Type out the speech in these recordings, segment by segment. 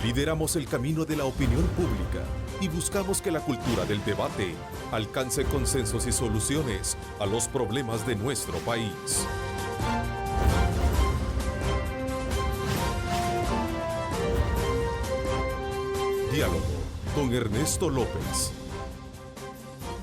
Lideramos el camino de la opinión pública y buscamos que la cultura del debate alcance consensos y soluciones a los problemas de nuestro país. Diálogo con Ernesto López.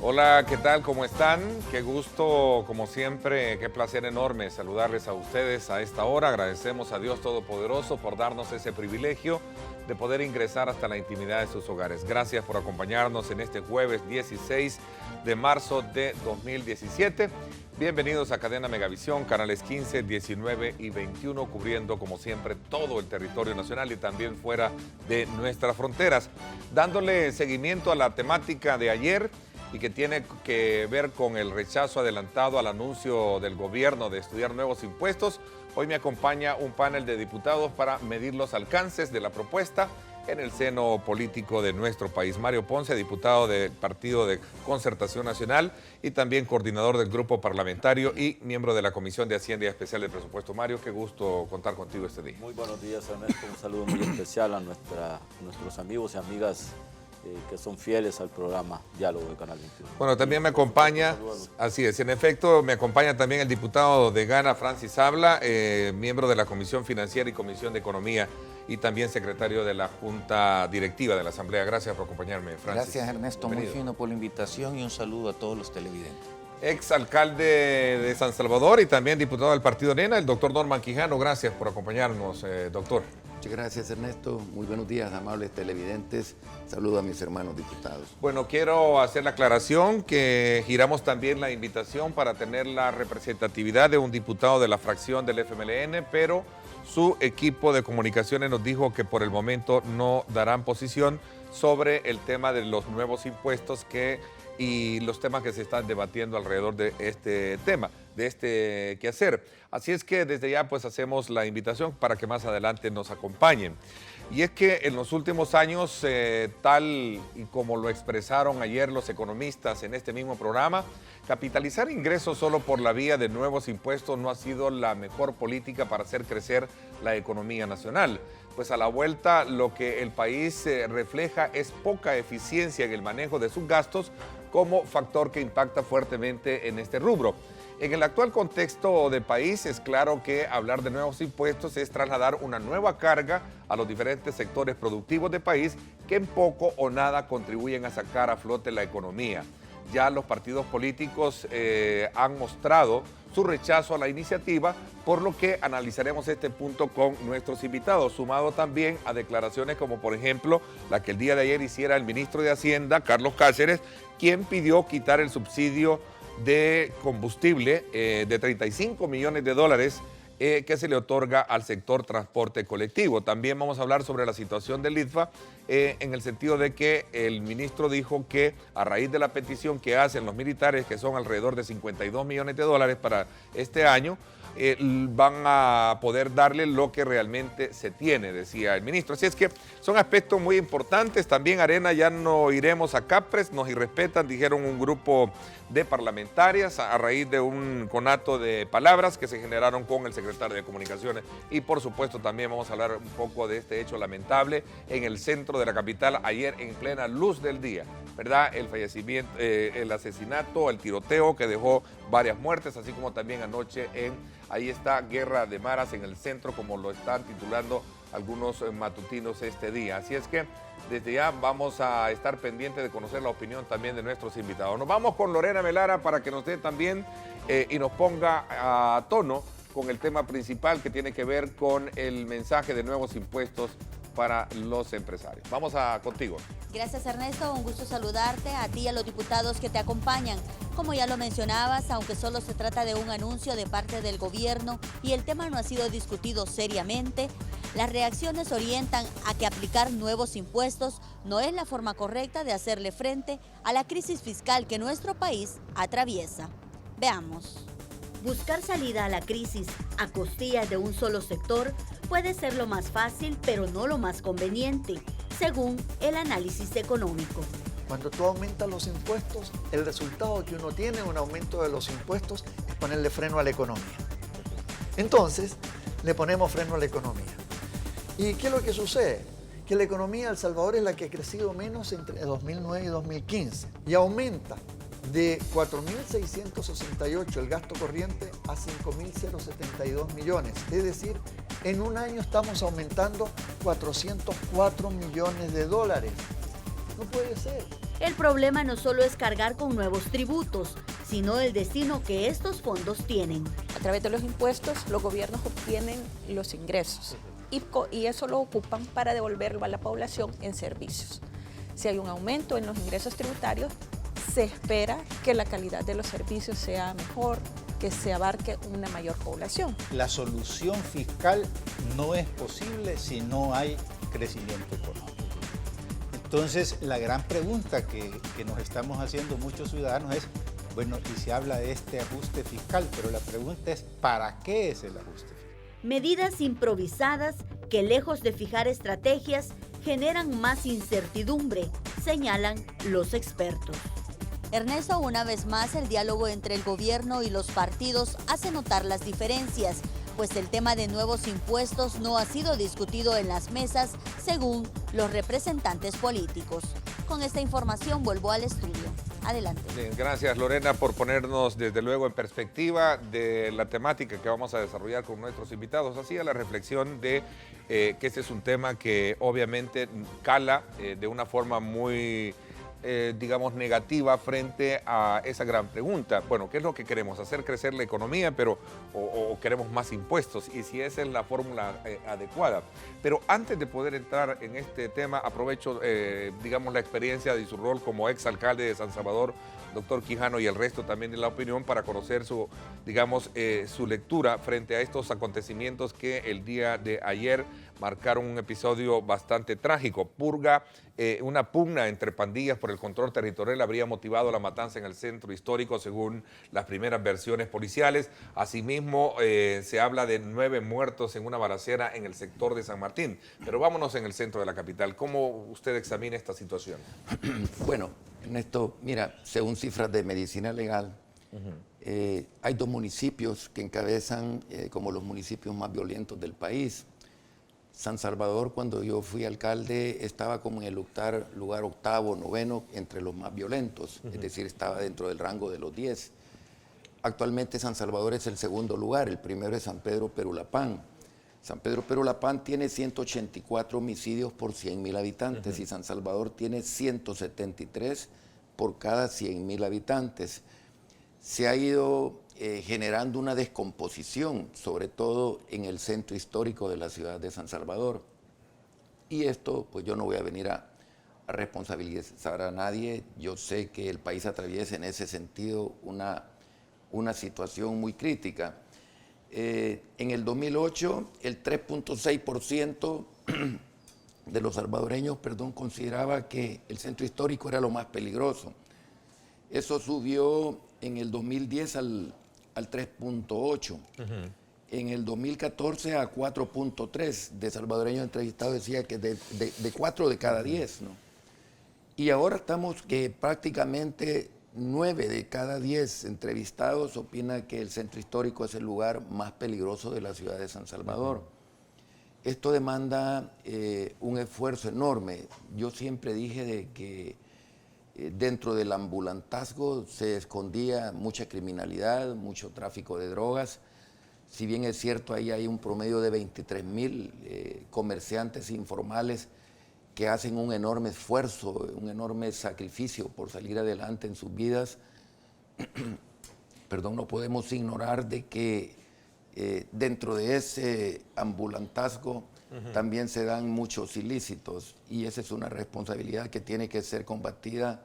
Hola, ¿qué tal? ¿Cómo están? Qué gusto, como siempre, qué placer enorme saludarles a ustedes a esta hora. Agradecemos a Dios Todopoderoso por darnos ese privilegio de poder ingresar hasta la intimidad de sus hogares. Gracias por acompañarnos en este jueves 16 de marzo de 2017. Bienvenidos a Cadena Megavisión, canales 15, 19 y 21, cubriendo como siempre todo el territorio nacional y también fuera de nuestras fronteras. Dándole seguimiento a la temática de ayer y que tiene que ver con el rechazo adelantado al anuncio del gobierno de estudiar nuevos impuestos. Hoy me acompaña un panel de diputados para medir los alcances de la propuesta en el seno político de nuestro país. Mario Ponce, diputado del Partido de Concertación Nacional y también coordinador del grupo parlamentario y miembro de la Comisión de Hacienda y Especial del Presupuesto. Mario, qué gusto contar contigo este día. Muy buenos días, Ernesto. Un saludo muy especial a nuestros amigos y amigas que son fieles al programa Diálogo de Canal 21. Bueno, también me acompaña, así es, en efecto, me acompaña también el diputado de Ghana, Francis Habla, miembro de la Comisión Financiera y Comisión de Economía y también secretario de la Junta Directiva de la Asamblea. Gracias por acompañarme, Francis. Gracias, Ernesto, bienvenido. muy fino por la invitación y un saludo a todos los televidentes. Exalcalde de San Salvador y también diputado del Partido Arena, el doctor Norman Quijano. Gracias por acompañarnos, doctor. Muchas gracias, Ernesto. Muy buenos días, amables televidentes. Saludo a mis hermanos diputados. Bueno, quiero hacer la aclaración que giramos también la invitación para tener la representatividad de un diputado de la fracción del FMLN, pero su equipo de comunicaciones nos dijo que por el momento no darán posición sobre el tema de los nuevos impuestos y los temas que se están debatiendo alrededor de este tema, de este quehacer. Así es que desde ya pues hacemos la invitación para que más adelante nos acompañen. Y es que en los últimos años, tal y como lo expresaron ayer los economistas en este mismo programa, capitalizar ingresos solo por la vía de nuevos impuestos no ha sido la mejor política para hacer crecer la economía nacional. Pues a la vuelta lo que el país refleja es poca eficiencia en el manejo de sus gastos como factor que impacta fuertemente en este rubro. En el actual contexto de país es claro que hablar de nuevos impuestos es trasladar una nueva carga a los diferentes sectores productivos del país que en poco o nada contribuyen a sacar a flote la economía. Ya los partidos políticos han mostrado su rechazo a la iniciativa, por lo que analizaremos este punto con nuestros invitados, sumado también a declaraciones como por ejemplo la que el día de ayer hiciera el ministro de Hacienda, Carlos Cáceres, quien pidió quitar el subsidio de combustible de 35 millones de dólares que se le otorga al sector transporte colectivo. También vamos a hablar sobre la situación del ITFA en el sentido de que el ministro dijo que a raíz de la petición que hacen los militares, que son alrededor de 52 millones de dólares para este año, van a poder darle lo que realmente se tiene, decía el ministro. Así es que son aspectos muy importantes. También Arena ya no iremos a Capres, nos irrespetan, dijeron un grupo de parlamentarias a raíz de un conato de palabras que se generaron con el secretario de Comunicaciones. Y por supuesto también vamos a hablar un poco de este hecho lamentable en el centro de la capital ayer en plena luz del día, ¿verdad? El fallecimiento, el asesinato, el tiroteo que dejó varias muertes, así como también anoche ahí está Guerra de Maras en el centro, como lo están titulando algunos matutinos este día. Así es que desde ya vamos a estar pendientes de conocer la opinión también de nuestros invitados. Nos vamos con Lorena Melara para que nos dé también y nos ponga a tono con el tema principal que tiene que ver con el mensaje de nuevos impuestos para los empresarios. Vamos contigo. Gracias, Ernesto, un gusto saludarte a ti y a los diputados que te acompañan. Como ya lo mencionabas, aunque solo se trata de un anuncio de parte del gobierno y el tema no ha sido discutido seriamente, las reacciones orientan a que aplicar nuevos impuestos no es la forma correcta de hacerle frente a la crisis fiscal que nuestro país atraviesa. Veamos. Buscar salida a la crisis a costillas de un solo sector puede ser lo más fácil, pero no lo más conveniente, según el análisis económico. Cuando tú aumentas los impuestos, el resultado que uno tiene en un aumento de los impuestos es ponerle freno a la economía. Entonces, le ponemos freno a la economía. ¿Y qué es lo que sucede? que la economía de El Salvador es la que ha crecido menos entre 2009 y 2015 y aumenta de 4.668 el gasto corriente a 5.072 millones. Es decir, en un año estamos aumentando 404 millones de dólares. No puede ser. El problema no solo es cargar con nuevos tributos, sino el destino que estos fondos tienen. A través de los impuestos, los gobiernos obtienen los ingresos y eso lo ocupan para devolverlo a la población en servicios. Si hay un aumento en los ingresos tributarios, se espera que la calidad de los servicios sea mejor, que se abarque una mayor población. La solución fiscal no es posible si no hay crecimiento económico. Entonces, la gran pregunta que nos estamos haciendo muchos ciudadanos es, bueno, y se habla de este ajuste fiscal, pero la pregunta es, ¿para qué es el ajuste fiscal? Medidas improvisadas que, lejos de fijar estrategias, generan más incertidumbre, señalan los expertos. Ernesto, una vez más, el diálogo entre el gobierno y los partidos hace notar las diferencias, pues el tema de nuevos impuestos no ha sido discutido en las mesas, según los representantes políticos. Con esta información vuelvo al estudio. Adelante. Bien, gracias Lorena por ponernos desde luego en perspectiva de la temática que vamos a desarrollar con nuestros invitados. Hacía la reflexión de que este es un tema que obviamente cala de una forma muy digamos, negativa frente a esa gran pregunta. Bueno, ¿qué es lo que queremos? ¿Hacer crecer la economía, pero o queremos más impuestos? Y si esa es la fórmula adecuada. Pero antes de poder entrar en este tema, aprovecho, digamos, la experiencia de su rol como exalcalde de San Salvador, doctor Quijano, y el resto también de la opinión para conocer su, digamos, su lectura frente a estos acontecimientos que el día de ayer marcaron un episodio bastante trágico. Una pugna entre pandillas por el control territorial habría motivado la matanza en el centro histórico, según las primeras versiones policiales. Asimismo, se habla de 9 muertos en una balacera en el sector de San Martín. Pero vámonos en el centro de la capital. ¿Cómo usted examina esta situación? Bueno, Ernesto, mira, según cifras de Medicina Legal, hay 2 municipios que encabezan como los municipios más violentos del país. San Salvador, cuando yo fui alcalde, estaba como en el lugar octavo, noveno, entre los más violentos, es decir, estaba dentro del rango de los 10. Actualmente San Salvador es el segundo lugar, el primero es San Pedro Perulapán. San Pedro Perulapán tiene 184 homicidios por 100.000 habitantes y San Salvador tiene 173 por cada 100.000 habitantes. Se ha ido generando una descomposición, sobre todo en el centro histórico de la ciudad de San Salvador. Y esto, pues yo no voy a venir a responsabilizar a nadie. Yo sé que el país atraviesa en ese sentido una situación muy crítica. En el 2008, el 3.6% de los salvadoreños, consideraba que el centro histórico era lo más peligroso. Eso subió en el 2010 al 3.8. En el 2014 a 4.3. De salvadoreños entrevistados decía que de 4 de cada 10, ¿no? Y ahora estamos que prácticamente 9 de cada 10 entrevistados opinan que el centro histórico es el lugar más peligroso de la ciudad de San Salvador. Esto demanda un esfuerzo enorme. Yo siempre dije de que dentro del ambulantazgo se escondía mucha criminalidad, mucho tráfico de drogas. Si bien es cierto, ahí hay un promedio de 23.000 comerciantes informales que hacen un enorme esfuerzo, un enorme sacrificio por salir adelante en sus vidas. No podemos ignorar de que dentro de ese ambulantazgo también se dan muchos ilícitos y esa es una responsabilidad que tiene que ser combatida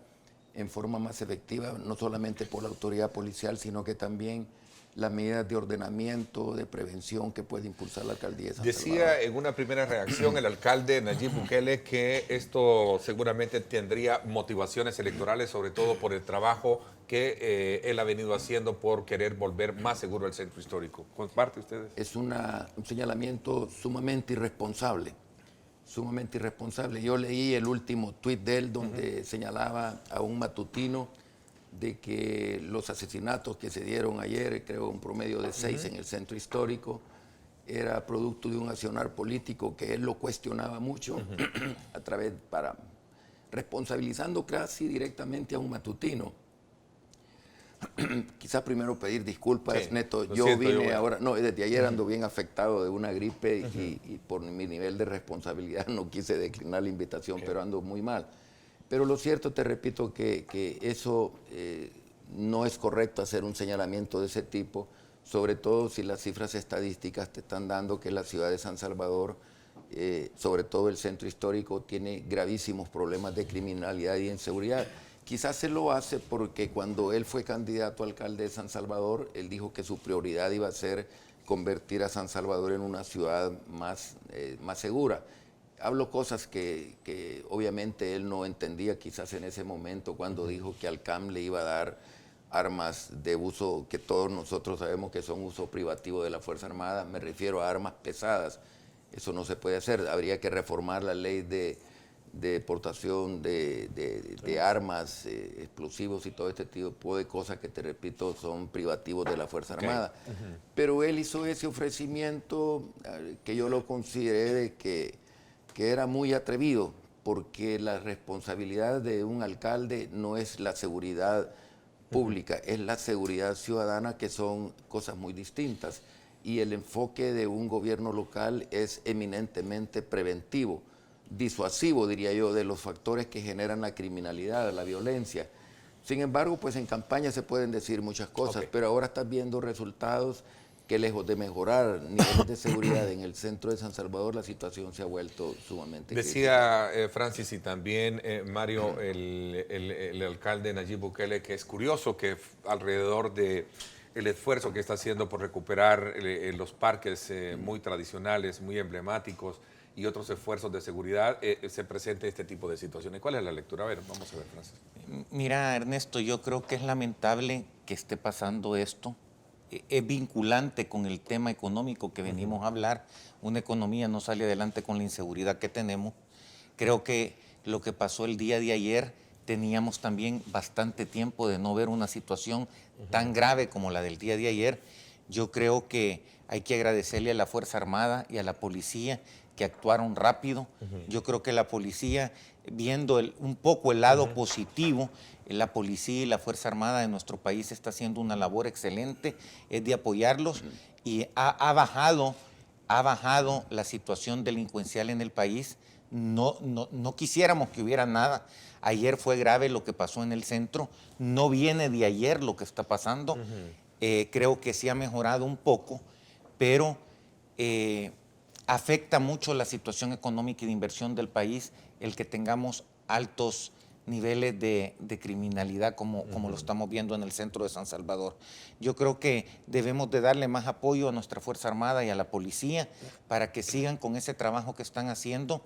en forma más efectiva, no solamente por la autoridad policial, sino que también las medidas de ordenamiento, de prevención que puede impulsar la alcaldía de San Salvador. Decía en una primera reacción el alcalde Nayib Bukele que esto seguramente tendría motivaciones electorales, sobre todo por el trabajo que él ha venido haciendo por querer volver más seguro el centro histórico. ¿Comparte ustedes? Es un señalamiento sumamente irresponsable, sumamente irresponsable. Yo leí el último tuit de él donde señalaba a un matutino de que los asesinatos que se dieron ayer, creo un promedio de 6 en el centro histórico, era producto de un accionar político que él lo cuestionaba mucho a través, responsabilizando casi directamente a un matutino. Quizás primero pedir disculpas, Sí, Neto. lo Yo siento, vine yo- ahora, no, desde ayer ando bien afectado de una gripe y por mi nivel de responsabilidad no quise declinar la invitación, pero ando muy mal. Pero lo cierto, te repito, que eso no es correcto hacer un señalamiento de ese tipo, sobre todo si las cifras estadísticas te están dando que la ciudad de San Salvador, sobre todo el centro histórico, tiene gravísimos problemas de criminalidad y inseguridad. Quizás se lo hace porque cuando él fue candidato a alcalde de San Salvador, él dijo que su prioridad iba a ser convertir a San Salvador en una ciudad más segura. Hablo cosas que obviamente él no entendía quizás en ese momento cuando dijo que al CAM le iba a dar armas de uso que todos nosotros sabemos que son uso privativo de la Fuerza Armada. Me refiero a armas pesadas. Eso no se puede hacer. Habría que reformar la ley de portación de armas, explosivos y todo este tipo de cosas que, te repito, son privativos de la Fuerza Armada. Pero él hizo ese ofrecimiento que yo lo consideré de que era muy atrevido, porque la responsabilidad de un alcalde no es la seguridad pública, es la seguridad ciudadana, que son cosas muy distintas. Y el enfoque de un gobierno local es eminentemente preventivo, disuasivo, diría yo, de los factores que generan la criminalidad, la violencia. Sin embargo, pues en campaña se pueden decir muchas cosas, pero ahora estás viendo resultados que, lejos de mejorar niveles de seguridad en el centro de San Salvador, la situación se ha vuelto sumamente Decía Francis y también Mario, el alcalde Nayib Bukele, que es curioso que alrededor de el esfuerzo que está haciendo por recuperar los parques muy tradicionales, muy emblemáticos, y otros esfuerzos de seguridad, se presente este tipo de situaciones. ¿Cuál es la lectura? A ver, vamos a ver, Francis. Mira, Ernesto, yo creo que es lamentable que esté pasando esto. Es vinculante con el tema económico que venimos a hablar. Una economía no sale adelante con la inseguridad que tenemos. Creo que lo que pasó el día de ayer, teníamos también bastante tiempo de no ver una situación tan grave como la del día de ayer. Yo creo que hay que agradecerle a la Fuerza Armada y a la policía que actuaron rápido. Yo creo que la policía, viendo un poco el lado positivo, la policía y la Fuerza Armada de nuestro país está haciendo una labor excelente, es de apoyarlos, y ha bajado la situación delincuencial en el país. No quisiéramos que hubiera nada. Ayer fue grave lo que pasó en el centro, no viene de ayer lo que está pasando. Creo que sí ha mejorado un poco, pero afecta mucho la situación económica y de inversión del país el que tengamos altos niveles de criminalidad como lo estamos viendo en el centro de San Salvador. Yo creo que debemos de darle más apoyo a nuestra Fuerza Armada y a la policía para que sigan con ese trabajo que están haciendo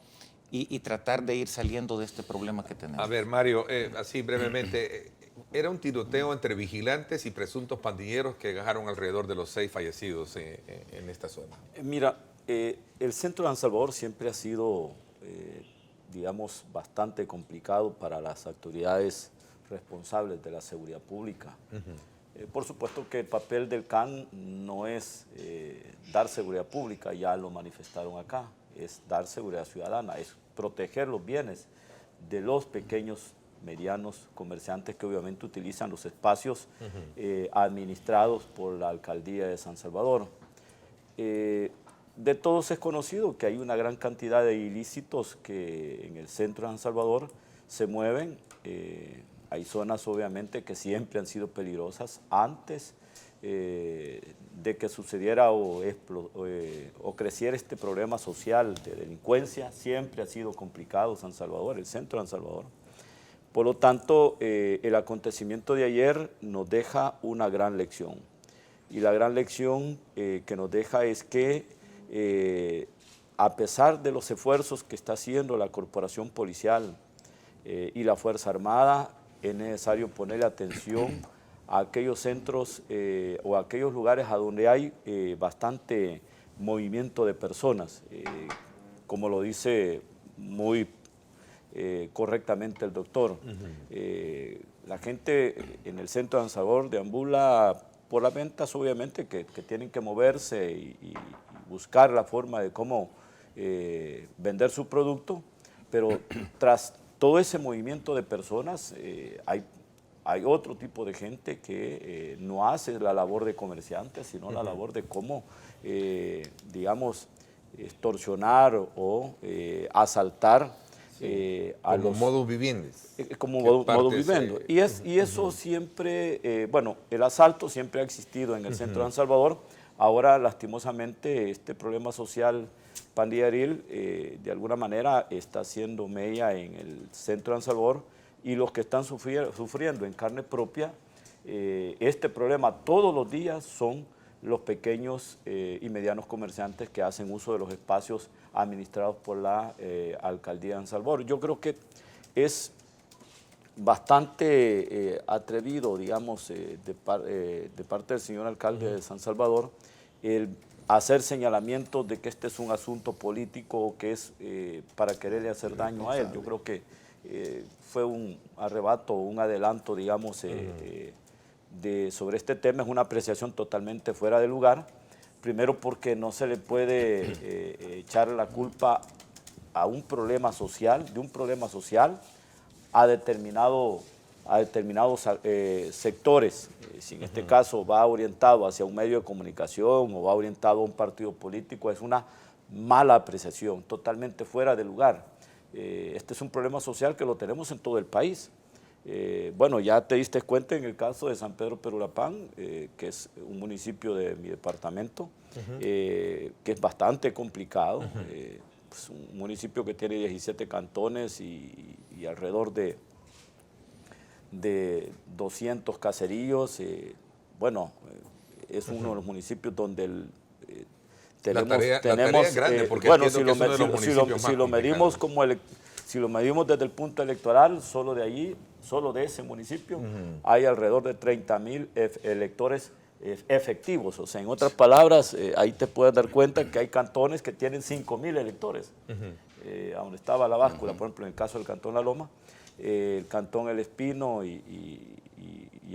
y tratar de ir saliendo de este problema que tenemos. A ver, Mario, así brevemente, era un tiroteo entre vigilantes y presuntos pandilleros que dejaron alrededor de los 6 fallecidos en esta zona. Mira, el centro de San Salvador siempre ha sido, digamos, bastante complicado para las autoridades responsables de la seguridad pública. Por supuesto que el papel del CAN no es dar seguridad pública, ya lo manifestaron acá, es dar seguridad ciudadana, es proteger los bienes de los pequeños, medianos comerciantes que obviamente utilizan los espacios administrados por la alcaldía de San Salvador. De todos es conocido que hay una gran cantidad de ilícitos que en el centro de San Salvador se mueven. Hay zonas obviamente que siempre han sido peligrosas antes de que sucediera o creciera este problema social de delincuencia. Siempre ha sido complicado San Salvador, el centro de San Salvador. Por lo tanto, el acontecimiento de ayer nos deja una gran lección. Y la gran lección que nos deja es que a pesar de los esfuerzos que está haciendo la corporación policial y la Fuerza Armada, es necesario ponerle atención a aquellos centros o a aquellos lugares a donde hay bastante movimiento de personas, como lo dice muy correctamente el doctor. La gente en el centro de San Salvador deambula por las ventas, obviamente, que tienen que moverse y buscar la forma de cómo vender su producto, pero tras todo ese movimiento de personas hay otro tipo de gente que no hace la labor de comerciante, sino la labor de cómo, digamos, extorsionar o asaltar a como los modus vivendi. como modus vivendi. Y eso siempre, bueno, el asalto siempre ha existido en el centro de San Salvador. Ahora, lastimosamente, este problema social pandilleril de alguna manera está haciendo mella en el centro de San Salvador, y los que están sufriendo en carne propia este problema todos los días son los pequeños y medianos comerciantes que hacen uso de los espacios administrados por la Alcaldía de San Salvador. Yo creo que es bastante atrevido, digamos, de parte del señor alcalde de San Salvador, el hacer señalamientos de que este es un asunto político o que es para quererle hacer daño a él. Yo creo que fue un arrebato, un adelanto, digamos, sobre este tema. Es una apreciación totalmente fuera de lugar. Primero porque no se le puede echar la culpa a un problema social, a determinados sectores. Si en este caso va orientado hacia un medio de comunicación o va orientado a un partido político, es una mala apreciación, totalmente fuera de lugar. Este es un problema social que lo tenemos en todo el país. Bueno, ya te diste cuenta en el caso de San Pedro Perulapán, que es un municipio de mi departamento, que es bastante complicado. Pues un municipio que tiene 17 cantones y alrededor de 200 caseríos. Bueno, es uno de los municipios donde la tarea es grande, porque bueno, si lo medimos desde el punto electoral, solo de ese municipio, hay alrededor de 30,000 electores efectivos. O sea, en otras palabras, ahí te puedes dar cuenta que hay cantones que tienen 5,000 electores. A donde estaba la báscula, por ejemplo, en el caso del Cantón La Loma, el Cantón El Espino y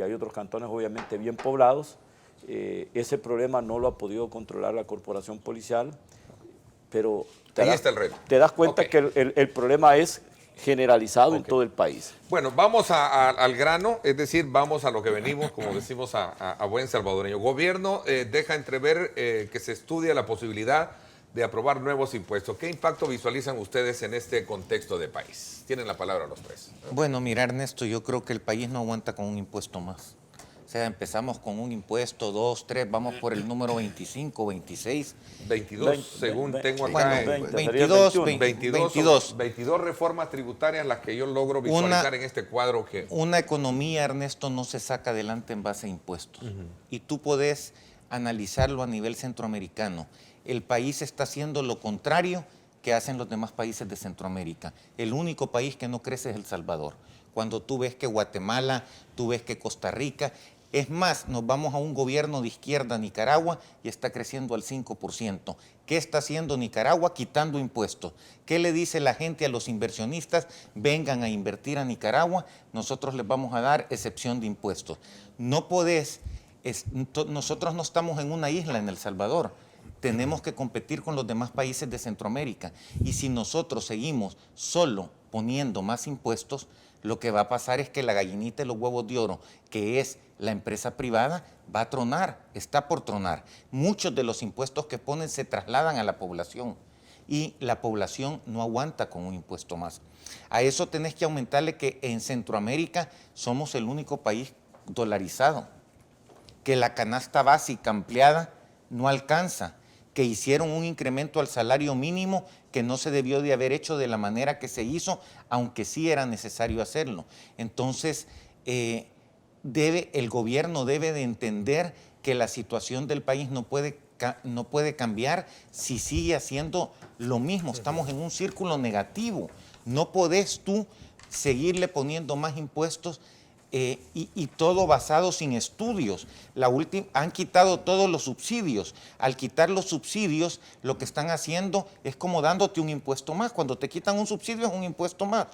hay otros cantones obviamente bien poblados. Ese problema no lo ha podido controlar la corporación policial, pero ahí está el reto. Te das cuenta que el problema es generalizado en todo el país. Bueno, vamos al grano, es decir, vamos a lo que venimos, como decimos a buen salvadoreño. Gobierno deja entrever que se estudia la posibilidad de aprobar nuevos impuestos. ¿Qué impacto visualizan ustedes en este contexto de país? Tienen la palabra los tres. Bueno, mira, Ernesto, yo creo que el país no aguanta con un impuesto más. O sea, empezamos con un impuesto, 2, 3, vamos por el número 25, 26. 22, según tengo acá. 22 reformas tributarias las que yo logro visualizar en este cuadro. Una economía, Ernesto, no se saca adelante en base a impuestos. Y tú podés analizarlo a nivel centroamericano. El país está haciendo lo contrario que hacen los demás países de Centroamérica. El único país que no crece es El Salvador. Cuando tú ves que Guatemala, tú ves que Costa Rica, es más, nos vamos a un gobierno de izquierda, Nicaragua, y está creciendo al 5%. ¿Qué está haciendo Nicaragua? Quitando impuestos. ¿Qué le dice la gente a los inversionistas? Vengan a invertir a Nicaragua, nosotros les vamos a dar excepción de impuestos. No podés, nosotros no estamos en una isla en El Salvador. Tenemos que competir con los demás países de Centroamérica. Y si nosotros seguimos solo poniendo más impuestos, lo que va a pasar es que la gallinita de los huevos de oro, que es la empresa privada, va a tronar, está por tronar. Muchos de los impuestos que ponen se trasladan a la población y la población no aguanta con un impuesto más. A eso tenés que aumentarle que en Centroamérica somos el único país dolarizado, que la canasta básica ampliada no alcanza, que hicieron un incremento al salario mínimo que no se debió de haber hecho de la manera que se hizo, aunque sí era necesario hacerlo. Entonces, el gobierno debe de entender que la situación del país no puede cambiar si sigue haciendo lo mismo. Estamos en un círculo negativo. No podés tú seguirle poniendo más impuestos y todo basado sin estudios. Han quitado todos los subsidios. Al quitar los subsidios, lo que están haciendo es como dándote un impuesto más. Cuando te quitan un subsidio es un impuesto más.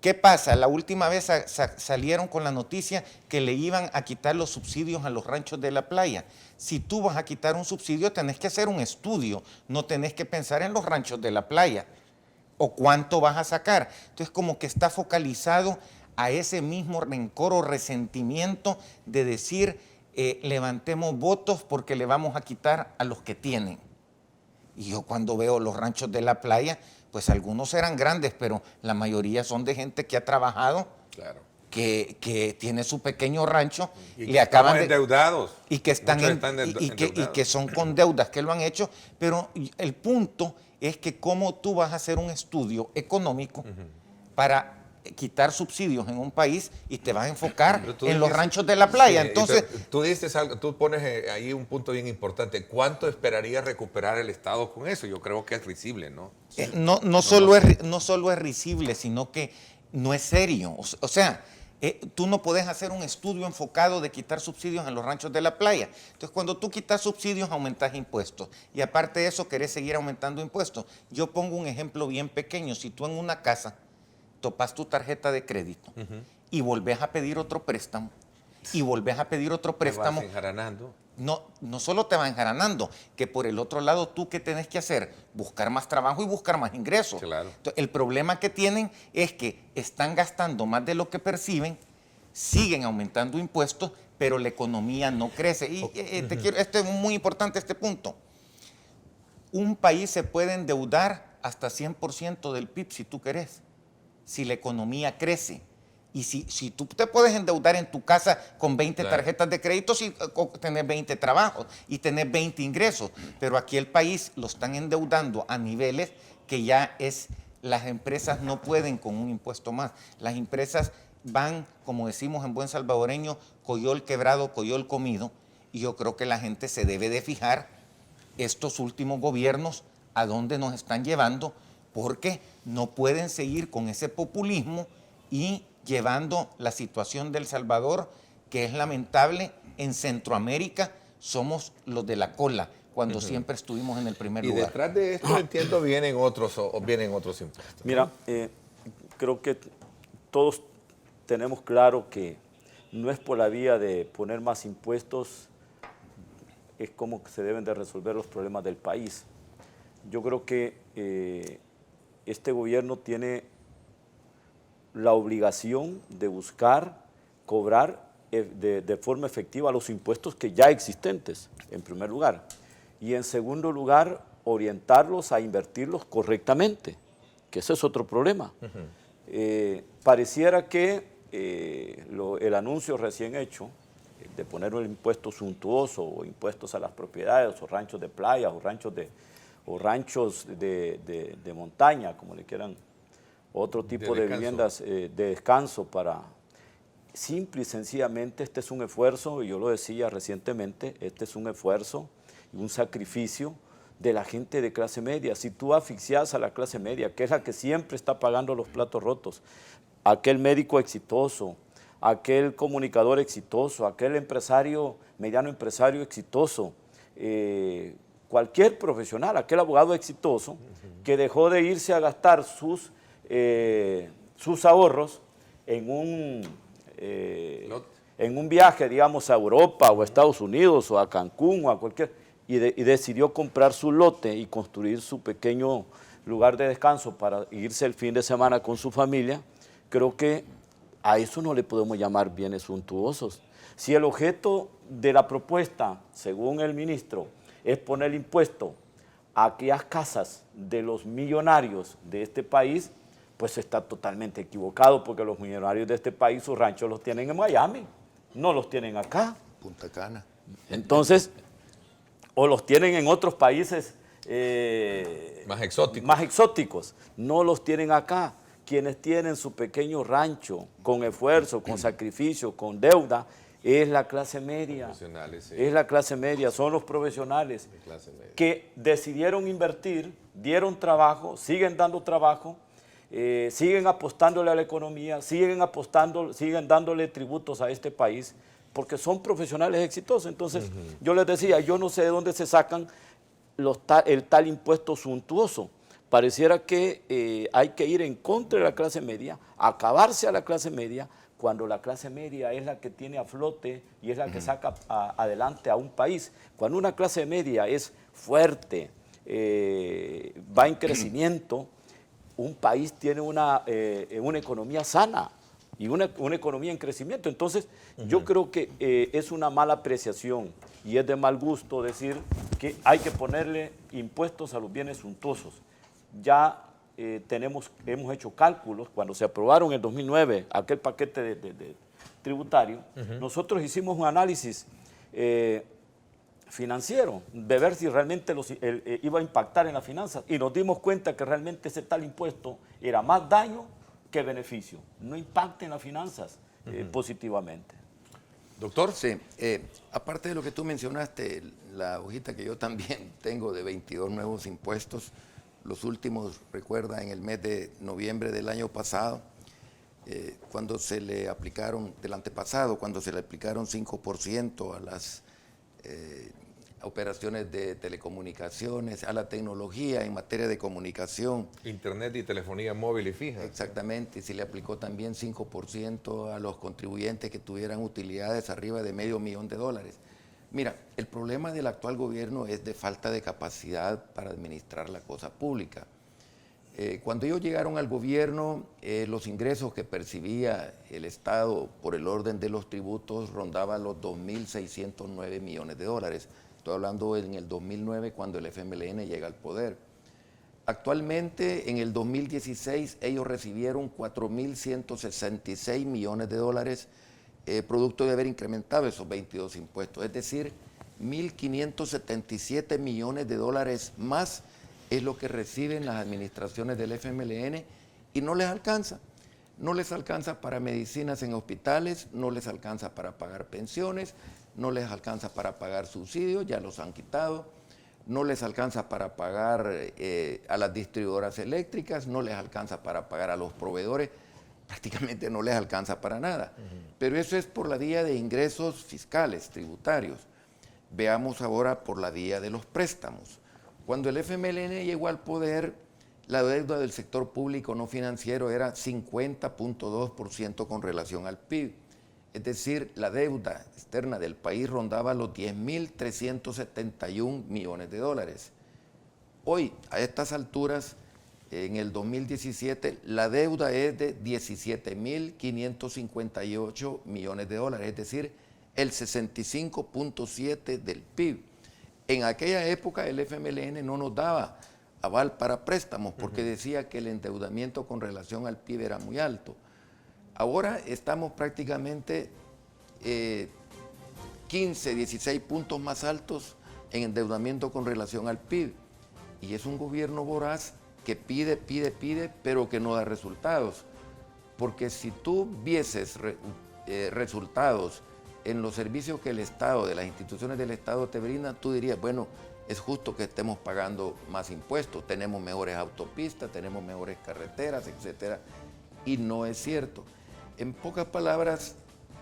¿Qué pasa? La última vez salieron con la noticia que le iban a quitar los subsidios a los ranchos de la playa. Si tú vas a quitar un subsidio, tenés que hacer un estudio, no tenés que pensar en los ranchos de la playa o cuánto vas a sacar. Entonces, como que está focalizado a ese mismo rencor o resentimiento de decir, levantemos votos porque le vamos a quitar a los que tienen. Y yo cuando veo los ranchos de la playa, pues algunos eran grandes, pero la mayoría son de gente que ha trabajado, Claro. que tiene su pequeño rancho Y le que acaban estamos endeudados. y que están Muchos en- están y endeudados. que son con deudas que lo han hecho, pero el punto es que cómo tú vas a hacer un estudio económico para quitar subsidios en un país y te vas a enfocar Pero tú en los dices- ranchos de la playa. Sí, Entonces, tú dices algo, tú pones ahí un punto bien importante. ¿Cuánto esperaría recuperar el Estado con eso? Yo creo que es risible, ¿no? no solo es risible, sino que no es serio. O sea, tú no puedes hacer un estudio enfocado de quitar subsidios en los ranchos de la playa. Entonces, cuando tú quitas subsidios, aumentas impuestos. Y aparte de eso, querés seguir aumentando impuestos. Yo pongo un ejemplo bien pequeño. Si tú en una casa topas tu tarjeta de crédito y volvés a pedir otro préstamo, y volvés a pedir otro préstamo, Te vas enjaranando. no solo te va enjaranando, que por el otro lado, ¿tú qué tenés que hacer? Buscar más trabajo y buscar más ingresos. Claro. Entonces, el problema que tienen es que están gastando más de lo que perciben, siguen aumentando impuestos, pero la economía no crece. Y esto es muy importante, este punto. Un país se puede endeudar hasta 100% del PIB, si tú querés, si la economía crece. Y si tú te puedes endeudar en tu casa con 20 Claro. tarjetas de crédito, si tenés 20 trabajos y tenés 20 ingresos, pero aquí el país lo están endeudando a niveles que ya las empresas no pueden con un impuesto más. Las empresas van, como decimos en buen salvadoreño, coyol quebrado, coyol comido, y yo creo que la gente se debe de fijar estos últimos gobiernos a dónde nos están llevando, porque no pueden seguir con ese populismo y llevando la situación de El Salvador, que es lamentable. En Centroamérica somos los de la cola, cuando siempre estuvimos en el primer Y lugar. detrás de esto, entiendo, vienen otros impuestos. Mira, creo que todos tenemos claro que no es por la vía de poner más impuestos, es como se deben de resolver los problemas del país. Yo creo que este gobierno tiene la obligación de buscar cobrar de forma efectiva los impuestos que ya existentes, en primer lugar. Y en segundo lugar, orientarlos a invertirlos correctamente, que ese es otro problema. Pareciera que el anuncio recién hecho de poner un impuesto suntuoso o impuestos a las propiedades o ranchos de playa o ranchos de montaña, como le quieran, otro tipo de viviendas de descanso para... Simple y sencillamente este es un esfuerzo, y yo lo decía recientemente, este es un esfuerzo y un sacrificio de la gente de clase media. Si tú asfixias a la clase media, que es la que siempre está pagando los platos rotos, aquel médico exitoso, aquel comunicador exitoso, aquel empresario, mediano empresario exitoso, cualquier profesional, aquel abogado exitoso que dejó de irse a gastar sus ahorros en un viaje, digamos, a Europa o a Estados Unidos o a Cancún o a cualquier, y decidió comprar su lote y construir su pequeño lugar de descanso para irse el fin de semana con su familia. Creo que a eso no le podemos llamar bienes suntuosos. Si el objeto de la propuesta, según el ministro, es poner impuesto a aquellas casas de los millonarios de este país, pues está totalmente equivocado, porque los millonarios de este país, sus ranchos los tienen en Miami, no los tienen acá. Punta Cana. Entonces, o los tienen en otros países Más exóticos. no los tienen acá. Quienes tienen su pequeño rancho con esfuerzo, con sacrificio, con deuda, es la clase media. Profesionales, sí. Es la clase media, son los profesionales De clase media. que decidieron invertir, dieron trabajo, siguen dando trabajo, siguen apostándole a la economía, siguen dándole tributos a este país, porque son profesionales exitosos. Entonces, yo les decía, yo no sé de dónde se sacan el tal impuesto suntuoso, Pareciera que hay que ir en contra de la clase media, acabarse a la clase media, cuando la clase media es la que tiene a flote y es la que saca adelante a un país. Cuando una clase media es fuerte, va en crecimiento, un país tiene una economía sana y una economía en crecimiento. Entonces, yo creo que es una mala apreciación y es de mal gusto decir que hay que ponerle impuestos a los bienes suntuosos. Ya hemos hecho cálculos, cuando se aprobaron en 2009 aquel paquete de tributario, nosotros hicimos un análisis financiero, de ver si realmente iba a impactar en las finanzas, y nos dimos cuenta que realmente ese tal impuesto era más daño que beneficio, no impacta en las finanzas positivamente. Doctor. Sí, aparte de lo que tú mencionaste, la hojita que yo también tengo de 22 nuevos impuestos, los últimos, recuerda, en el mes de noviembre del año pasado, cuando se le aplicaron, del antepasado, cuando se le aplicaron 5% a las operaciones de telecomunicaciones, a la tecnología en materia de comunicación. Internet y telefonía móvil y fija. Exactamente, y se le aplicó también 5% a los contribuyentes que tuvieran utilidades arriba de $500,000. Mira, el problema del actual gobierno es de falta de capacidad para administrar la cosa pública. Cuando ellos llegaron al gobierno, los ingresos que percibía el Estado por el orden de los tributos rondaban los $2.609 millones. Estoy hablando en el 2009, cuando el FMLN llega al poder. Actualmente, en el 2016, ellos recibieron $4.166 millones, producto de haber incrementado esos 22 impuestos. Es decir, $1.577 millones más es lo que reciben las administraciones del FMLN y no les alcanza. No les alcanza para medicinas en hospitales, no les alcanza para pagar pensiones, no les alcanza para pagar subsidios, ya los han quitado, no les alcanza para pagar a las distribuidoras eléctricas, no les alcanza para pagar a los proveedores, prácticamente no les alcanza para nada. Pero eso es por la vía de ingresos fiscales, tributarios. Veamos ahora por la vía de los préstamos. Cuando el FMLN llegó al poder, la deuda del sector público no financiero era 50.2% con relación al PIB. Es decir, la deuda externa del país rondaba los $10.371 millones. Hoy, a estas alturas, en el 2017, la deuda es de $17.558 millones, es decir, el 65.7% del PIB. En aquella época el FMLN no nos daba aval para préstamos porque decía que el endeudamiento con relación al PIB era muy alto. Ahora estamos prácticamente 15, 16 puntos más altos en endeudamiento con relación al PIB. Y es un gobierno voraz que pide, pero que no da resultados. Porque si tú vieses resultados en los servicios que el Estado, de las instituciones del Estado te brindan, tú dirías, bueno, es justo que estemos pagando más impuestos, tenemos mejores autopistas, tenemos mejores carreteras, etcétera. Y no es cierto. En pocas palabras,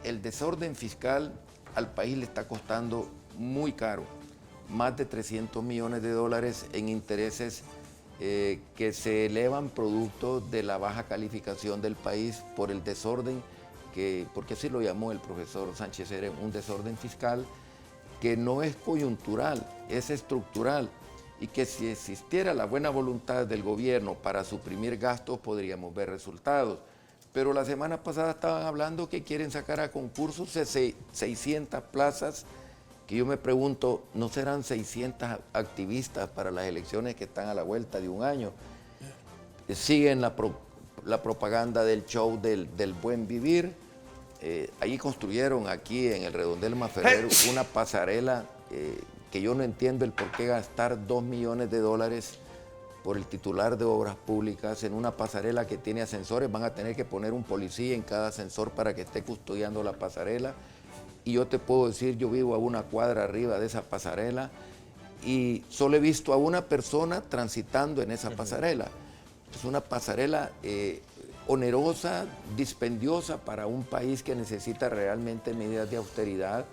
el desorden fiscal al país le está costando muy caro, más de $300 millones en intereses que se elevan producto de la baja calificación del país por el desorden, porque así lo llamó el profesor Sánchez Serén, un desorden fiscal que no es coyuntural, es estructural, y que si existiera la buena voluntad del gobierno para suprimir gastos podríamos ver resultados. Pero la semana pasada estaban hablando que quieren sacar a concursos 600 plazas, que yo me pregunto, ¿no serán 600 activistas para las elecciones que están a la vuelta de un año? Siguen la propaganda del show del buen vivir. Ahí construyeron aquí en el Redondel Maferrer una pasarela que yo no entiendo el por qué gastar $2 millones por el titular de Obras Públicas en una pasarela que tiene ascensores. Van a tener que poner un policía en cada ascensor para que esté custodiando la pasarela. Y yo te puedo decir, yo vivo a una cuadra arriba de esa pasarela y solo he visto a una persona transitando en esa pasarela. Es una pasarela onerosa, dispendiosa para un país que necesita realmente medidas de austeridad.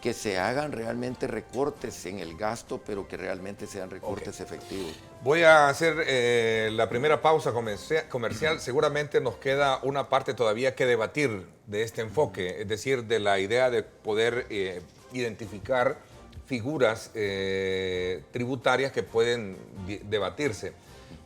que se hagan realmente recortes en el gasto, pero que realmente sean recortes efectivos. Voy a hacer la primera pausa comercial. Seguramente nos queda una parte todavía que debatir de este enfoque, es decir, de la idea de poder identificar figuras tributarias que pueden debatirse.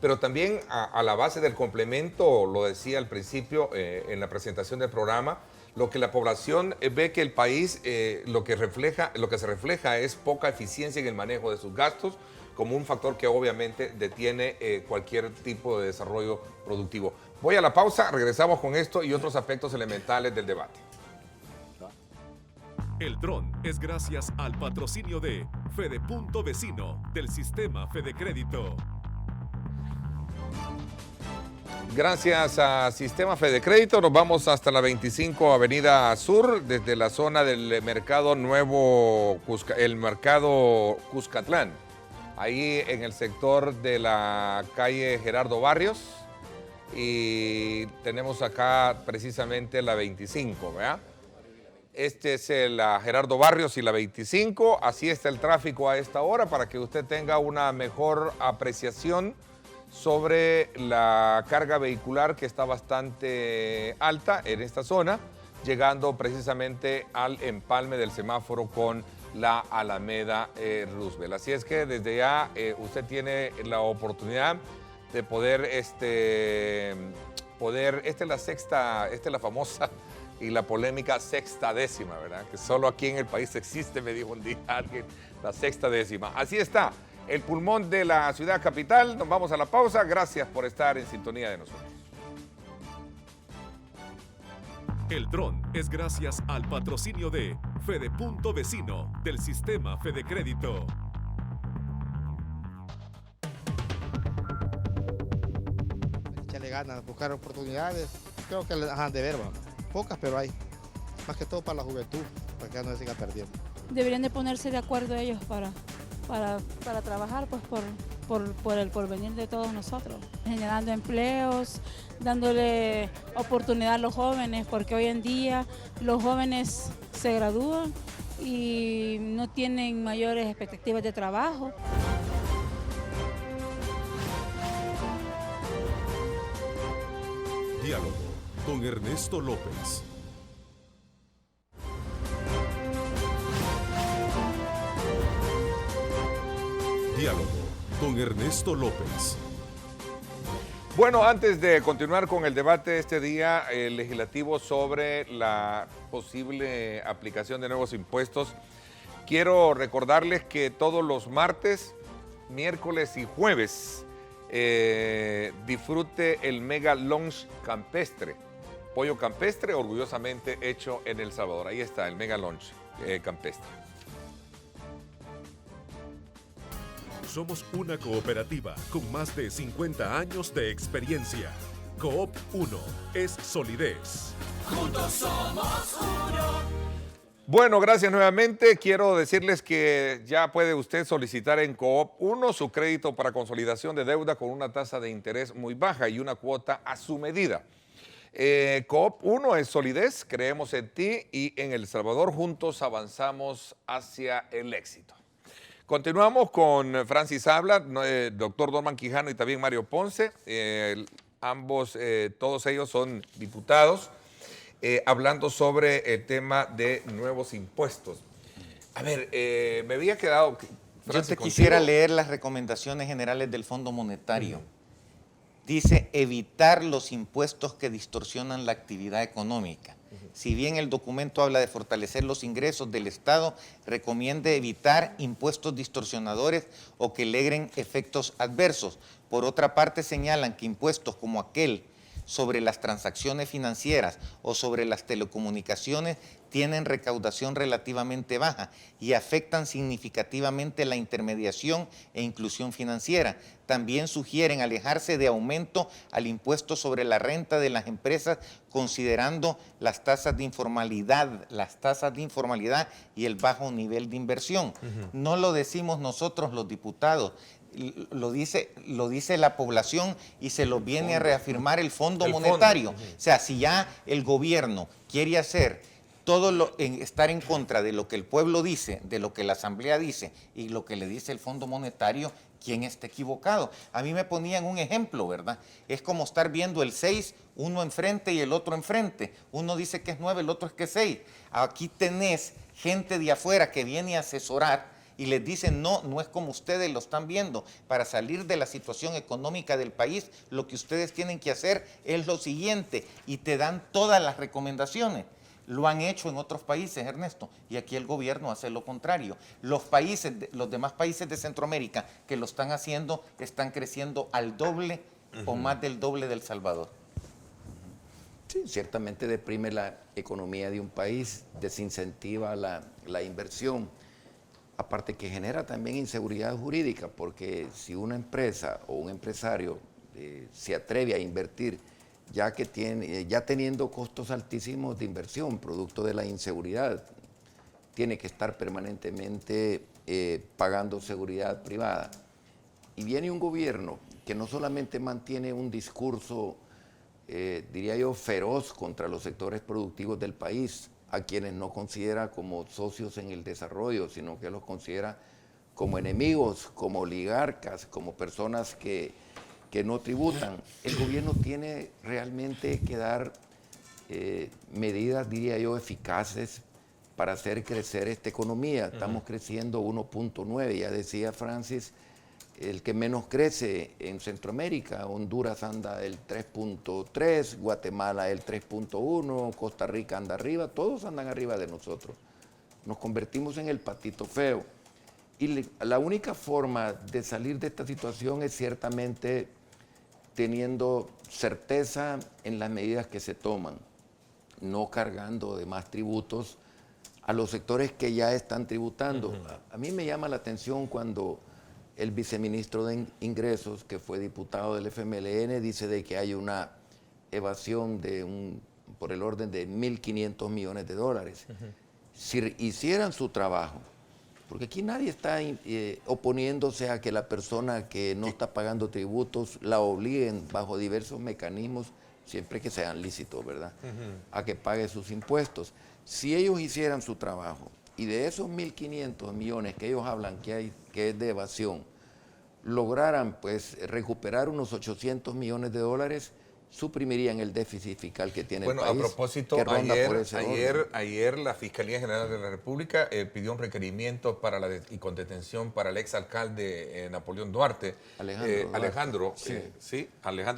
Pero también a la base del complemento, lo decía al principio en la presentación del programa, lo que la población ve que el país lo que se refleja es poca eficiencia en el manejo de sus gastos, como un factor que obviamente detiene cualquier tipo de desarrollo productivo. Voy a la pausa, regresamos con esto y otros aspectos elementales del debate. El dron es gracias al patrocinio de Fede Punto Vecino del sistema Fede Crédito. Gracias a Sistema Fede Crédito nos vamos hasta la 25 Avenida Sur, desde la zona del Mercado Nuevo, el Mercado Cuscatlán, ahí en el sector de la calle Gerardo Barrios, y tenemos acá precisamente la 25, ¿verdad? Este es la Gerardo Barrios y la 25, así está el tráfico a esta hora para que usted tenga una mejor apreciación sobre la carga vehicular que está bastante alta en esta zona, llegando precisamente al empalme del semáforo con la Alameda Roosevelt. Así es que desde ya usted tiene la oportunidad de poder, esta es la famosa y la polémica sexta décima, ¿verdad? Que solo aquí en el país existe, me dijo un día alguien, la sexta décima. Así está. El pulmón de la ciudad capital. Nos vamos a la pausa. Gracias por estar en sintonía de nosotros. El dron es gracias al patrocinio de Fede Punto Vecino del sistema Fede Crédito. Echarle ganas, buscar oportunidades. Creo que les dejan de ver, ¿va? Pocas, pero hay. Más que todo para la juventud, para que no se siga perdiendo. Deberían de ponerse de acuerdo ellos para trabajar pues por el porvenir de todos nosotros, generando empleos, dándole oportunidad a los jóvenes, porque hoy en día los jóvenes se gradúan y no tienen mayores expectativas de trabajo. Diálogo con Ernesto López. Diálogo con Ernesto López. Bueno, antes de continuar con el debate este día legislativo sobre la posible aplicación de nuevos impuestos, quiero recordarles que todos los martes, miércoles y jueves disfrute el Mega Lunch campestre. Pollo campestre orgullosamente hecho en El Salvador. Ahí está el Mega Lunch campestre. Somos una cooperativa con más de 50 años de experiencia. Coop 1 es solidez. Juntos somos uno. Bueno, gracias nuevamente. Quiero decirles que ya puede usted solicitar en Coop 1 su crédito para consolidación de deuda con una tasa de interés muy baja y una cuota a su medida. Coop 1 es solidez, creemos en ti y en El Salvador juntos avanzamos hacia el éxito. Continuamos con Francis Habla, doctor Norman Quijano y también Mario Ponce. Ambos, todos ellos son diputados, hablando sobre el tema de nuevos impuestos. A ver, me había quedado... Francis, yo te quisiera leer las recomendaciones generales del Fondo Monetario. Dice evitar los impuestos que distorsionan la actividad económica. Si bien el documento habla de fortalecer los ingresos del Estado, recomienda evitar impuestos distorsionadores o que logren efectos adversos. Por otra parte, señalan que impuestos como aquel sobre las transacciones financieras o sobre las telecomunicaciones tienen recaudación relativamente baja y afectan significativamente la intermediación e inclusión financiera. También sugieren alejarse de aumento al impuesto sobre la renta de las empresas, considerando las tasas de informalidad y el bajo nivel de inversión. No lo decimos nosotros los diputados, lo dice la población y se lo viene a reafirmar el Fondo Monetario. O sea, si ya el gobierno quiere hacer estar en contra de lo que el pueblo dice, de lo que la Asamblea dice y lo que le dice el Fondo Monetario, ¿quién está equivocado? A mí me ponían un ejemplo, ¿verdad? Es como estar viendo el 6, uno enfrente y el otro enfrente. Uno dice que es 9, el otro es que es 6. Aquí tenés gente de afuera que viene a asesorar y les dicen, no, no es como ustedes lo están viendo. Para salir de la situación económica del país, lo que ustedes tienen que hacer es lo siguiente, y te dan todas las recomendaciones. Lo han hecho en otros países, Ernesto, y aquí el gobierno hace lo contrario. Los demás países de Centroamérica que lo están haciendo están creciendo al doble o más del doble del Salvador. Sí, ciertamente deprime la economía de un país, desincentiva la inversión, aparte que genera también inseguridad jurídica, porque si una empresa o un empresario se atreve a invertir, ya teniendo costos altísimos de inversión, producto de la inseguridad, tiene que estar permanentemente pagando seguridad privada. Y viene un gobierno que no solamente mantiene un discurso, diría yo, feroz contra los sectores productivos del país, a quienes no considera como socios en el desarrollo, sino que los considera como enemigos, como oligarcas, como personas que no tributan. El gobierno tiene realmente que dar medidas, diría yo, eficaces para hacer crecer esta economía. Estamos creciendo 1.9, ya decía Francis, el que menos crece en Centroamérica. Honduras anda el 3.3, Guatemala el 3.1, Costa Rica anda arriba, todos andan arriba de nosotros. Nos convertimos en el patito feo. Y la única forma de salir de esta situación es ciertamente teniendo certeza en las medidas que se toman, no cargando de más tributos a los sectores que ya están tributando. A mí me llama la atención cuando el viceministro de Ingresos, que fue diputado del FMLN, dice de que hay una evasión por el orden de 1.500 millones de dólares. Si hicieran su trabajo, porque aquí nadie está oponiéndose a que la persona que no está pagando tributos la obliguen bajo diversos mecanismos, siempre que sean lícitos, ¿verdad?, a que pague sus impuestos. Si ellos hicieran su trabajo y de esos 1.500 millones que ellos hablan que es de evasión, lograran pues recuperar unos 800 millones de dólares, suprimirían el déficit fiscal que tiene el país. Bueno, a propósito, que ronda por ese orden. ayer la Fiscalía General de la República pidió un requerimiento y con detención para el exalcalde Napoleón Duarte. Alejandro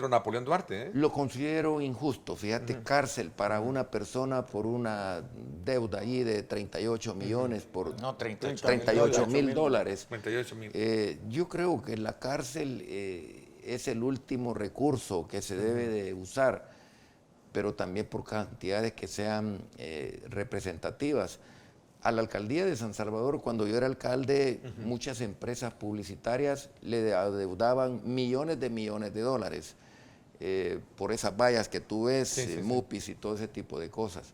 Napoleón Duarte. Lo considero injusto, fíjate, cárcel para una persona por una deuda allí de 38 millones, por 38 mil dólares. 38 mil. Yo creo que la cárcel es el último recurso que se debe de usar, pero también por cantidades que sean representativas. A la alcaldía de San Salvador, cuando yo era alcalde, muchas empresas publicitarias le adeudaban millones de dólares por esas vallas que tú ves, MUPIs y todo ese tipo de cosas.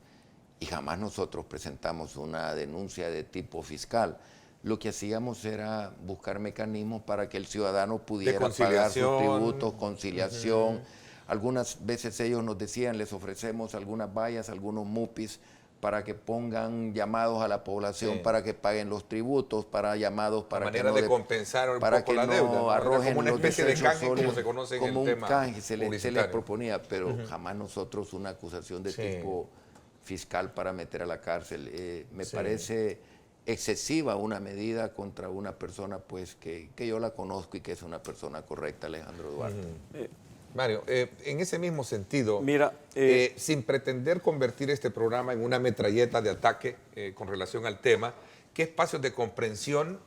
Y jamás nosotros presentamos una denuncia de tipo fiscal. Lo que hacíamos era buscar mecanismos para que el ciudadano pudiera pagar sus tributos, conciliación. Algunas veces ellos nos decían, les ofrecemos algunas vallas, algunos MUPIs, para que pongan llamados a la población para que paguen los tributos, llamados para que no compensar un para poco que la deuda, no arrojen como una los especie de desechos canje, como se conoce en el tema canje se les publicitario. proponía, pero jamás nosotros una acusación de tipo fiscal para meter a la cárcel. Me parece excesiva una medida contra una persona pues que yo la conozco y que es una persona correcta, Alejandro Duarte. Mario, en ese mismo sentido, mira, sin pretender convertir este programa en una metralleta de ataque con relación al tema, ¿qué espacios de comprensión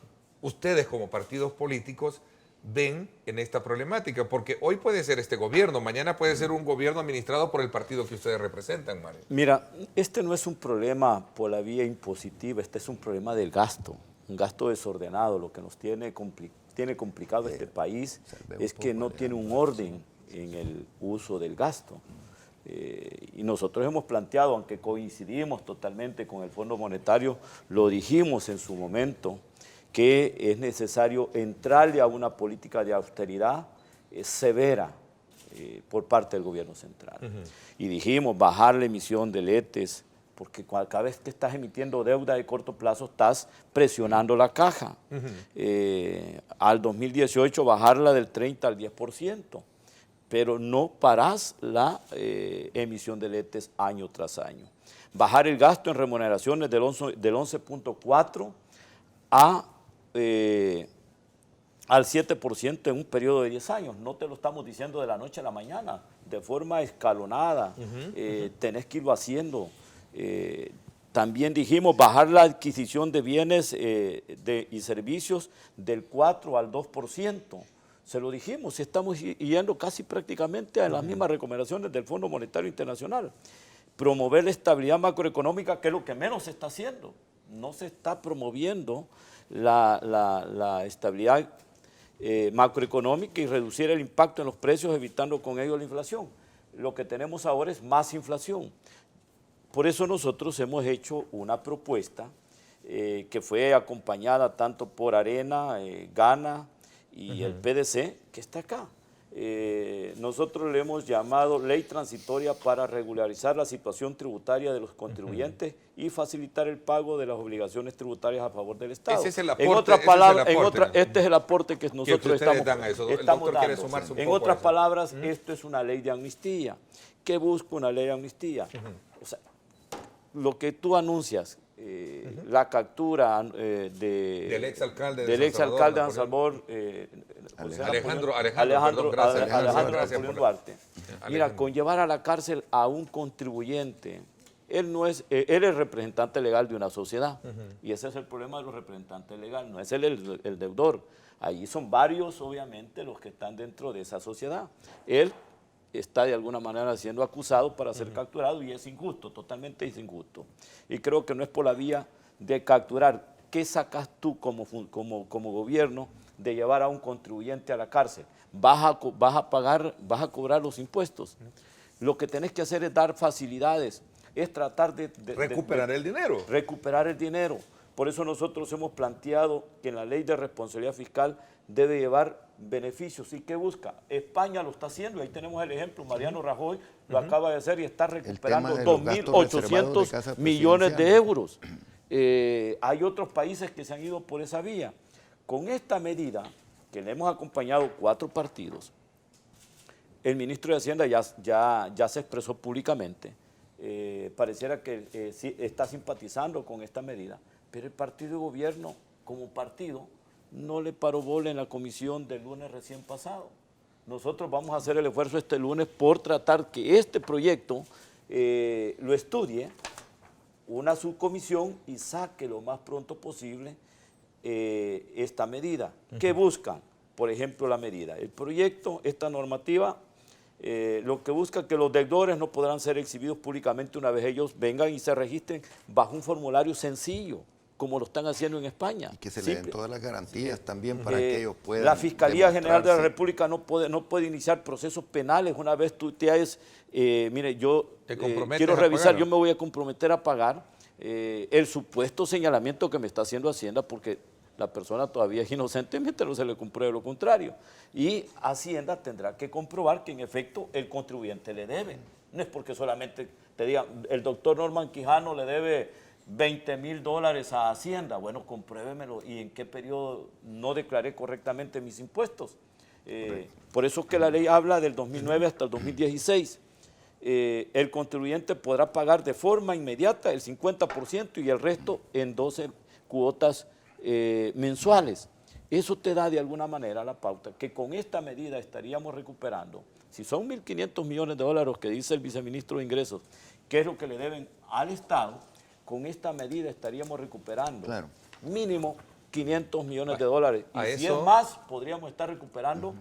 ustedes como partidos políticos ven en esta problemática? Porque hoy puede ser este gobierno, mañana puede ser un gobierno administrado por el partido que ustedes representan, Mario. Mira, este no es un problema por la vía impositiva, este es un problema del gasto, un gasto desordenado. Lo que nos tiene complicado este país es que no tiene un orden en el uso del gasto. Y nosotros hemos planteado, aunque coincidimos totalmente con el Fondo Monetario, lo dijimos en su momento, que es necesario entrarle a una política de austeridad severa por parte del gobierno central. Y dijimos bajar la emisión de letes, porque cada vez que estás emitiendo deuda de corto plazo estás presionando la caja. Al 2018 bajarla del 30 al 10%, pero no parás la emisión de letes año tras año. Bajar el gasto en remuneraciones del 11.4 al 7% en un periodo de 10 años. No te lo estamos diciendo de la noche a la mañana, de forma escalonada. Tenés que irlo haciendo. También dijimos bajar la adquisición de bienes y servicios del 4 al 2%. Se lo dijimos, estamos yendo casi prácticamente a las mismas recomendaciones del Fondo Monetario Internacional. Promover la estabilidad macroeconómica, que es lo que menos se está haciendo. No se está promoviendo la estabilidad macroeconómica y reducir el impacto en los precios, evitando con ello la inflación. Lo que tenemos ahora es más inflación. Por eso nosotros hemos hecho una propuesta que fue acompañada tanto por Arena, Gana y el PDC, que está acá. Nosotros le hemos llamado Ley Transitoria para regularizar la situación tributaria de los contribuyentes y facilitar el pago de las obligaciones tributarias a favor del Estado. Ese es el aporte. En otras palabras, este es el aporte que nosotros estamos dando. En otras palabras, esto es una ley de amnistía. ¿Qué busca una ley de amnistía? O sea, lo que tú anuncias, la captura del exalcalde de San Salvador, Alejandro Napoleón Duarte. Mira, con llevar a la cárcel a un contribuyente, él es representante legal de una sociedad, y ese es el problema de los representantes legales, no es el deudor. Ahí son varios, obviamente, los que están dentro de esa sociedad. Él está de alguna manera siendo acusado para ser capturado y es injusto, totalmente injusto. Y creo que no es por la vía de capturar. ¿Qué sacas tú como gobierno de llevar a un contribuyente a la cárcel? Vas a cobrar los impuestos. Lo que tenés que hacer es dar facilidades, es tratar de recuperar el dinero. Recuperar el dinero. Por eso nosotros hemos planteado que en la ley de responsabilidad fiscal debe llevar beneficios. ¿Y qué busca? España lo está haciendo, ahí tenemos el ejemplo, Mariano Rajoy lo acaba de hacer y está recuperando 2.800 millones de euros. Hay otros países que se han ido por esa vía. Con esta medida, que le hemos acompañado 4 partidos, el ministro de Hacienda ya se expresó públicamente, pareciera que sí, está simpatizando con esta medida, pero el partido de gobierno, como partido, no le paró bola en la comisión del lunes recién pasado. Nosotros vamos a hacer el esfuerzo este lunes por tratar que este proyecto lo estudie una subcomisión y saque lo más pronto posible esta medida. ¿Qué buscan? Por ejemplo, la medida. El proyecto, esta normativa, lo que busca es que los deudores no podrán ser exhibidos públicamente una vez ellos vengan y se registren bajo un formulario sencillo, como lo están haciendo en España. Y que se le den todas las garantías también para que ellos puedan La Fiscalía General de la República no puede iniciar procesos penales una vez tú te hayas, mire, yo quiero revisar, yo me voy a comprometer a pagar el supuesto señalamiento que me está haciendo Hacienda, porque la persona todavía es inocente mientras no se le compruebe lo contrario. Y Hacienda tendrá que comprobar que en efecto el contribuyente le debe. No es porque solamente te digan, el doctor Norman Quijano le debe $20,000 a Hacienda. Bueno, compruébemelo. ¿Y en qué periodo no declaré correctamente mis impuestos? Por eso es que la ley habla del 2009 hasta el 2016. El contribuyente podrá pagar de forma inmediata el 50% y el resto en 12 cuotas mensuales. Eso te da de alguna manera la pauta que con esta medida estaríamos recuperando, si son 1.500 millones de dólares que dice el viceministro de Ingresos, que es lo que le deben al Estado, con esta medida estaríamos recuperando mínimo 500 millones de dólares. Y si es más, podríamos estar recuperando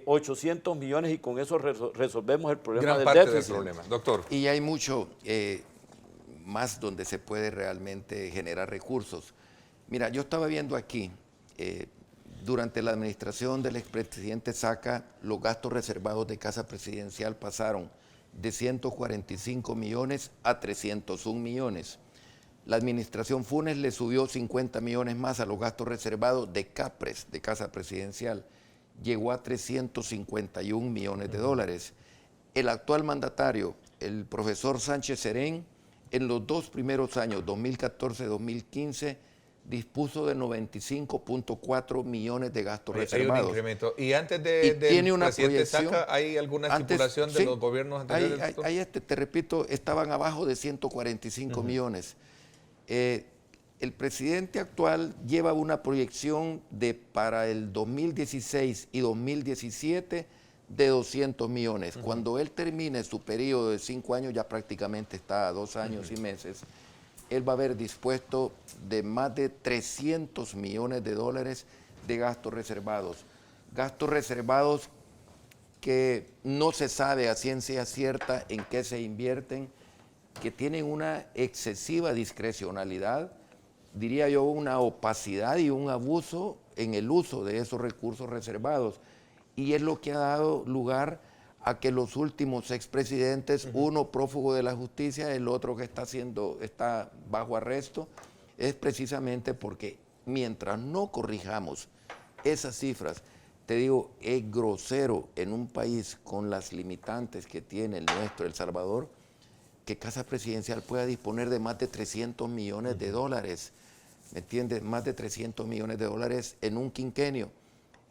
800 millones y con eso resolvemos el problema del déficit. Del problema. Doctor. Y hay mucho más donde se puede realmente generar recursos. Mira, yo estaba viendo aquí, durante la administración del expresidente Saca, los gastos reservados de Casa Presidencial pasaron de 145 millones a 301 millones. La administración Funes le subió 50 millones más a los gastos reservados de CAPRES, de Casa Presidencial. Llegó a 351 millones de dólares. El actual mandatario, el profesor Sánchez Serén, en los 2 primeros años, 2014-2015, dispuso de 95.4 millones de gastos reservados. Hay un incremento. Y antes de tiene una presidente proyección. Saca, ¿hay alguna estipulación de los gobiernos anteriores? Te repito, estaban abajo de 145 millones. El presidente actual lleva una proyección para el 2016 y 2017 de 200 millones. Cuando él termine su periodo de 5 años, ya prácticamente está a 2 años y meses, él va a haber dispuesto de más de 300 millones de dólares de gastos reservados. Gastos reservados que no se sabe a ciencia cierta en qué se invierten, que tienen una excesiva discrecionalidad, diría yo una opacidad y un abuso en el uso de esos recursos reservados. Y es lo que ha dado lugar a que los últimos expresidentes, uno prófugo de la justicia, el otro que está bajo arresto, es precisamente porque mientras no corrijamos esas cifras, te digo, es grosero en un país con las limitantes que tiene el nuestro, El Salvador, que Casa Presidencial pueda disponer de más de 300 millones de dólares, ¿me entiendes? Más de 300 millones de dólares en un quinquenio.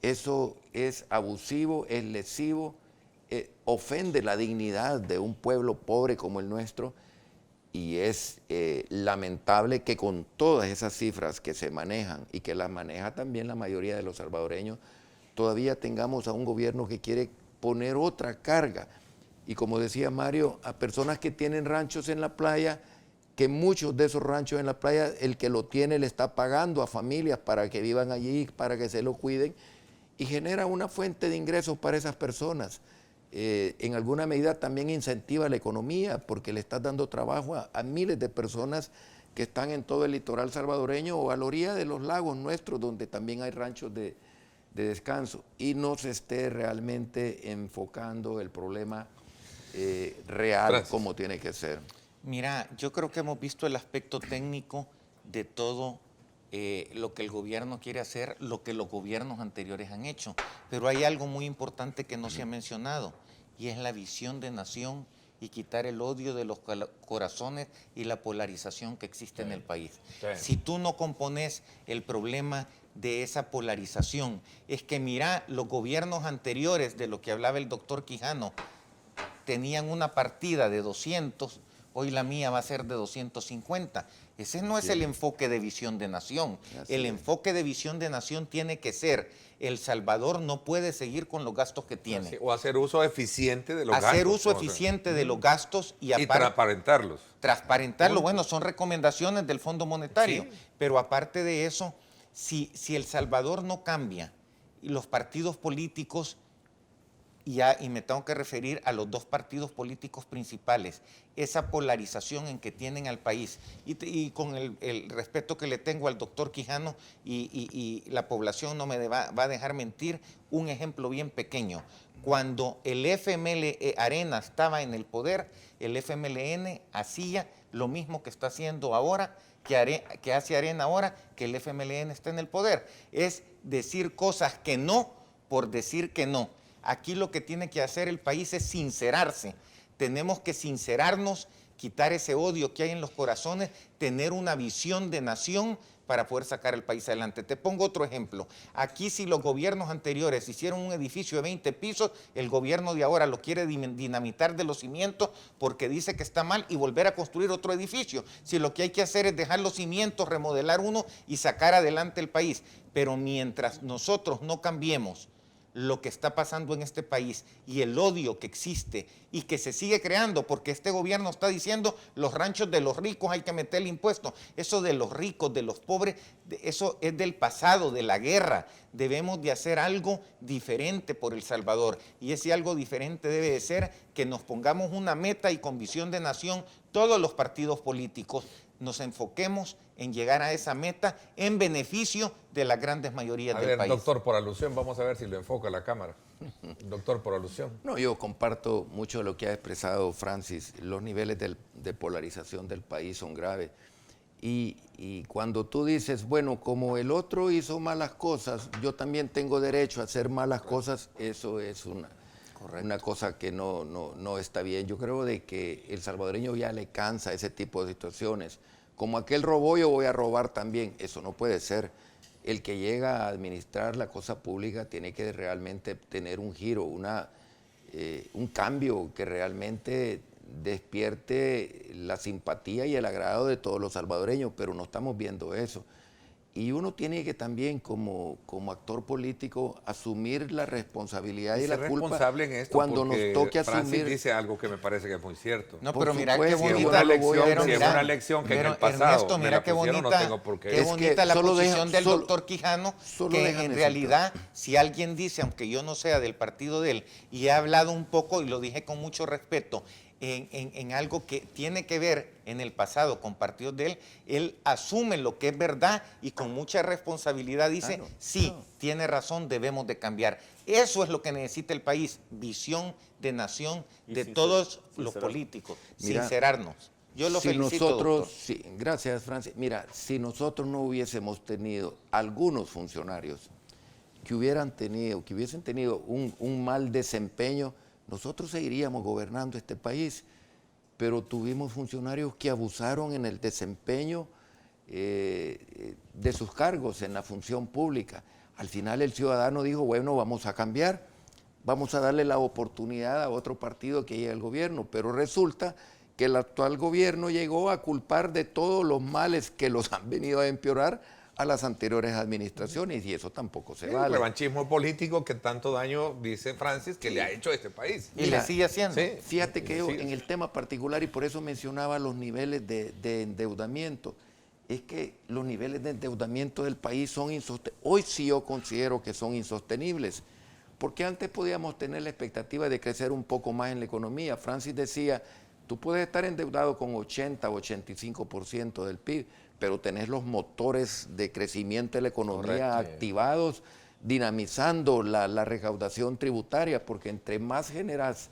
Eso es abusivo, es lesivo, ofende la dignidad de un pueblo pobre como el nuestro, y es lamentable que con todas esas cifras que se manejan y que las maneja también la mayoría de los salvadoreños, todavía tengamos a un gobierno que quiere poner otra carga. Y como decía Mario, a personas que tienen ranchos en la playa, que muchos de esos ranchos en la playa, el que lo tiene le está pagando a familias para que vivan allí, para que se lo cuiden, y genera una fuente de ingresos para esas personas. En alguna medida también incentiva la economía, porque le está dando trabajo a miles de personas que están en todo el litoral salvadoreño o a la orilla de los lagos nuestros, donde también hay ranchos de descanso, y no se esté realmente enfocando el problema real como tiene que ser. Mira, yo creo que hemos visto el aspecto técnico de todo lo que el gobierno quiere hacer, lo que los gobiernos anteriores han hecho, pero hay algo muy importante que no se ha mencionado, y es la visión de nación y quitar el odio de los corazones y la polarización que existe en el país. Si tú no compones el problema de esa polarización, es que mira, los gobiernos anteriores, de lo que hablaba el doctor Quijano, tenían una partida de 200, hoy la mía va a ser de 250. Ese no es el enfoque de visión de nación. El enfoque de visión de nación tiene que ser: El Salvador no puede seguir con los gastos que tiene. O hacer uso eficiente de los gastos. Hacer uso eficiente de los gastos y transparentarlos. Transparentarlo, bueno, son recomendaciones del Fondo Monetario, pero aparte de eso, si El Salvador no cambia y los partidos políticos, y me tengo que referir a los dos partidos políticos principales, esa polarización en que tienen al país, y con el respeto que le tengo al doctor Quijano, y la población no me va a dejar mentir, un ejemplo bien pequeño. Cuando el FML Arena estaba en el poder, el FMLN hacía lo mismo que está haciendo ahora, que hace Arena ahora, que el FMLN está en el poder. Es decir cosas que no por decir que no. Aquí lo que tiene que hacer el país es sincerarse. Tenemos que sincerarnos, quitar ese odio que hay en los corazones, tener una visión de nación para poder sacar el país adelante. Te pongo otro ejemplo. Aquí, si los gobiernos anteriores hicieron un edificio de 20 pisos, el gobierno de ahora lo quiere dinamitar de los cimientos porque dice que está mal y volver a construir otro edificio. Si lo que hay que hacer es dejar los cimientos, remodelar uno y sacar adelante el país. Pero mientras nosotros no cambiemos lo que está pasando en este país y el odio que existe y que se sigue creando, porque este gobierno está diciendo los ranchos de los ricos hay que meterle impuestos. Eso de los ricos, de los pobres, eso es del pasado, de la guerra. Debemos de hacer algo diferente por El Salvador, y ese algo diferente debe de ser que nos pongamos una meta, y con visión de nación todos los partidos políticos nos enfoquemos en llegar a esa meta en beneficio de las grandes mayorías del país. Doctor, por alusión, vamos a ver si lo enfoca la cámara. Doctor, por alusión. No, yo comparto mucho de lo que ha expresado Francis. Los niveles de polarización del país son graves. Y cuando tú dices, bueno, como el otro hizo malas cosas, yo también tengo derecho a hacer malas cosas, eso es una cosa que no está bien. Yo creo de que el salvadoreño ya le cansa ese tipo de situaciones. Como aquel robó, yo voy a robar también. Eso no puede ser. El que llega a administrar la cosa pública tiene que realmente tener un giro, un cambio que realmente despierte la simpatía y el agrado de todos los salvadoreños, pero no estamos viendo eso. Y uno tiene que también, como actor político, asumir la responsabilidad y la culpa responsable en esto, cuando nos toque Francis asumir. dice algo que me parece que es muy cierto. No, Por pero mira qué supuesto, bonita si es una lección que en el pasado Ernesto, me mira la qué pusieron, bonita, no tengo por qué. qué Es bonita que la solo posición del solo- doctor Quijano, solo que déjame en realidad, si alguien dice, aunque yo no sea del partido de él, y he hablado un poco, y lo dije con mucho respeto, en algo que tiene que ver en el pasado con partidos de él asume lo que es verdad y con mucha responsabilidad dice, Claro, sí, claro. tiene razón, debemos de cambiar. Eso es lo que necesita el país, visión de nación Y de todos los sincerar. políticos, Mira, sincerarnos. Yo lo si felicito, nosotros, doctor. sí, gracias, Francis. Mira, si nosotros no hubiésemos tenido algunos funcionarios que hubiesen tenido un mal desempeño, nosotros seguiríamos gobernando este país, pero tuvimos funcionarios que abusaron en el desempeño de sus cargos en la función pública. Al final el ciudadano dijo, bueno, vamos a cambiar, vamos a darle la oportunidad a otro partido que llegue al gobierno, pero resulta que el actual gobierno llegó a culpar de todos los males que los han venido a empeorar a las anteriores administraciones y eso tampoco se El vale. revanchismo político que tanto daño, dice Francis, que le ha hecho a este país. Y le sigue haciendo. Sí. Fíjate que yo, Sí. en el tema particular, y por eso mencionaba los niveles de endeudamiento, es que los niveles de endeudamiento del país son insostenibles. Hoy sí yo considero que son insostenibles, porque antes podíamos tener la expectativa de crecer un poco más en la economía. Francis decía, tú puedes estar endeudado con 80 o 85% del PIB, pero tenés los motores de crecimiento de la economía Correcto. activados, dinamizando la recaudación tributaria, porque entre más generas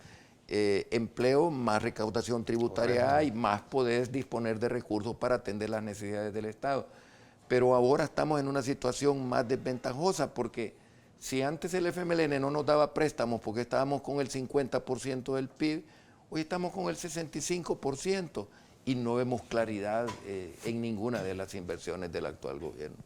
empleo, más recaudación tributaria hay, más podés disponer de recursos para atender las necesidades del Estado. Pero ahora estamos en una situación más desventajosa, porque si antes el FMLN no nos daba préstamos porque estábamos con el 50% del PIB, hoy estamos con el 65% y no vemos claridad en ninguna de las inversiones del actual gobierno.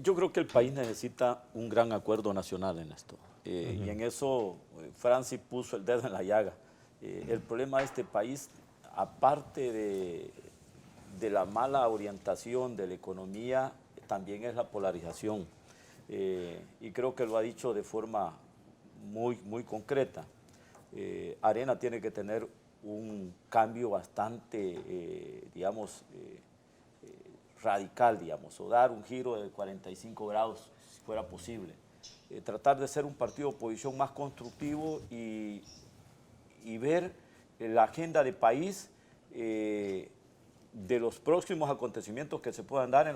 Yo creo que el país necesita un gran acuerdo nacional en esto. Y en eso Francis puso el dedo en la llaga. El problema de este país, aparte de la mala orientación de la economía, también es la polarización. Y creo que lo ha dicho de forma muy concreta. Arena tiene que tener un cambio bastante, radical, o dar un giro de 45 grados, si fuera posible. Tratar de ser un partido de oposición más constructivo y ver la agenda de país de los próximos acontecimientos que se puedan dar en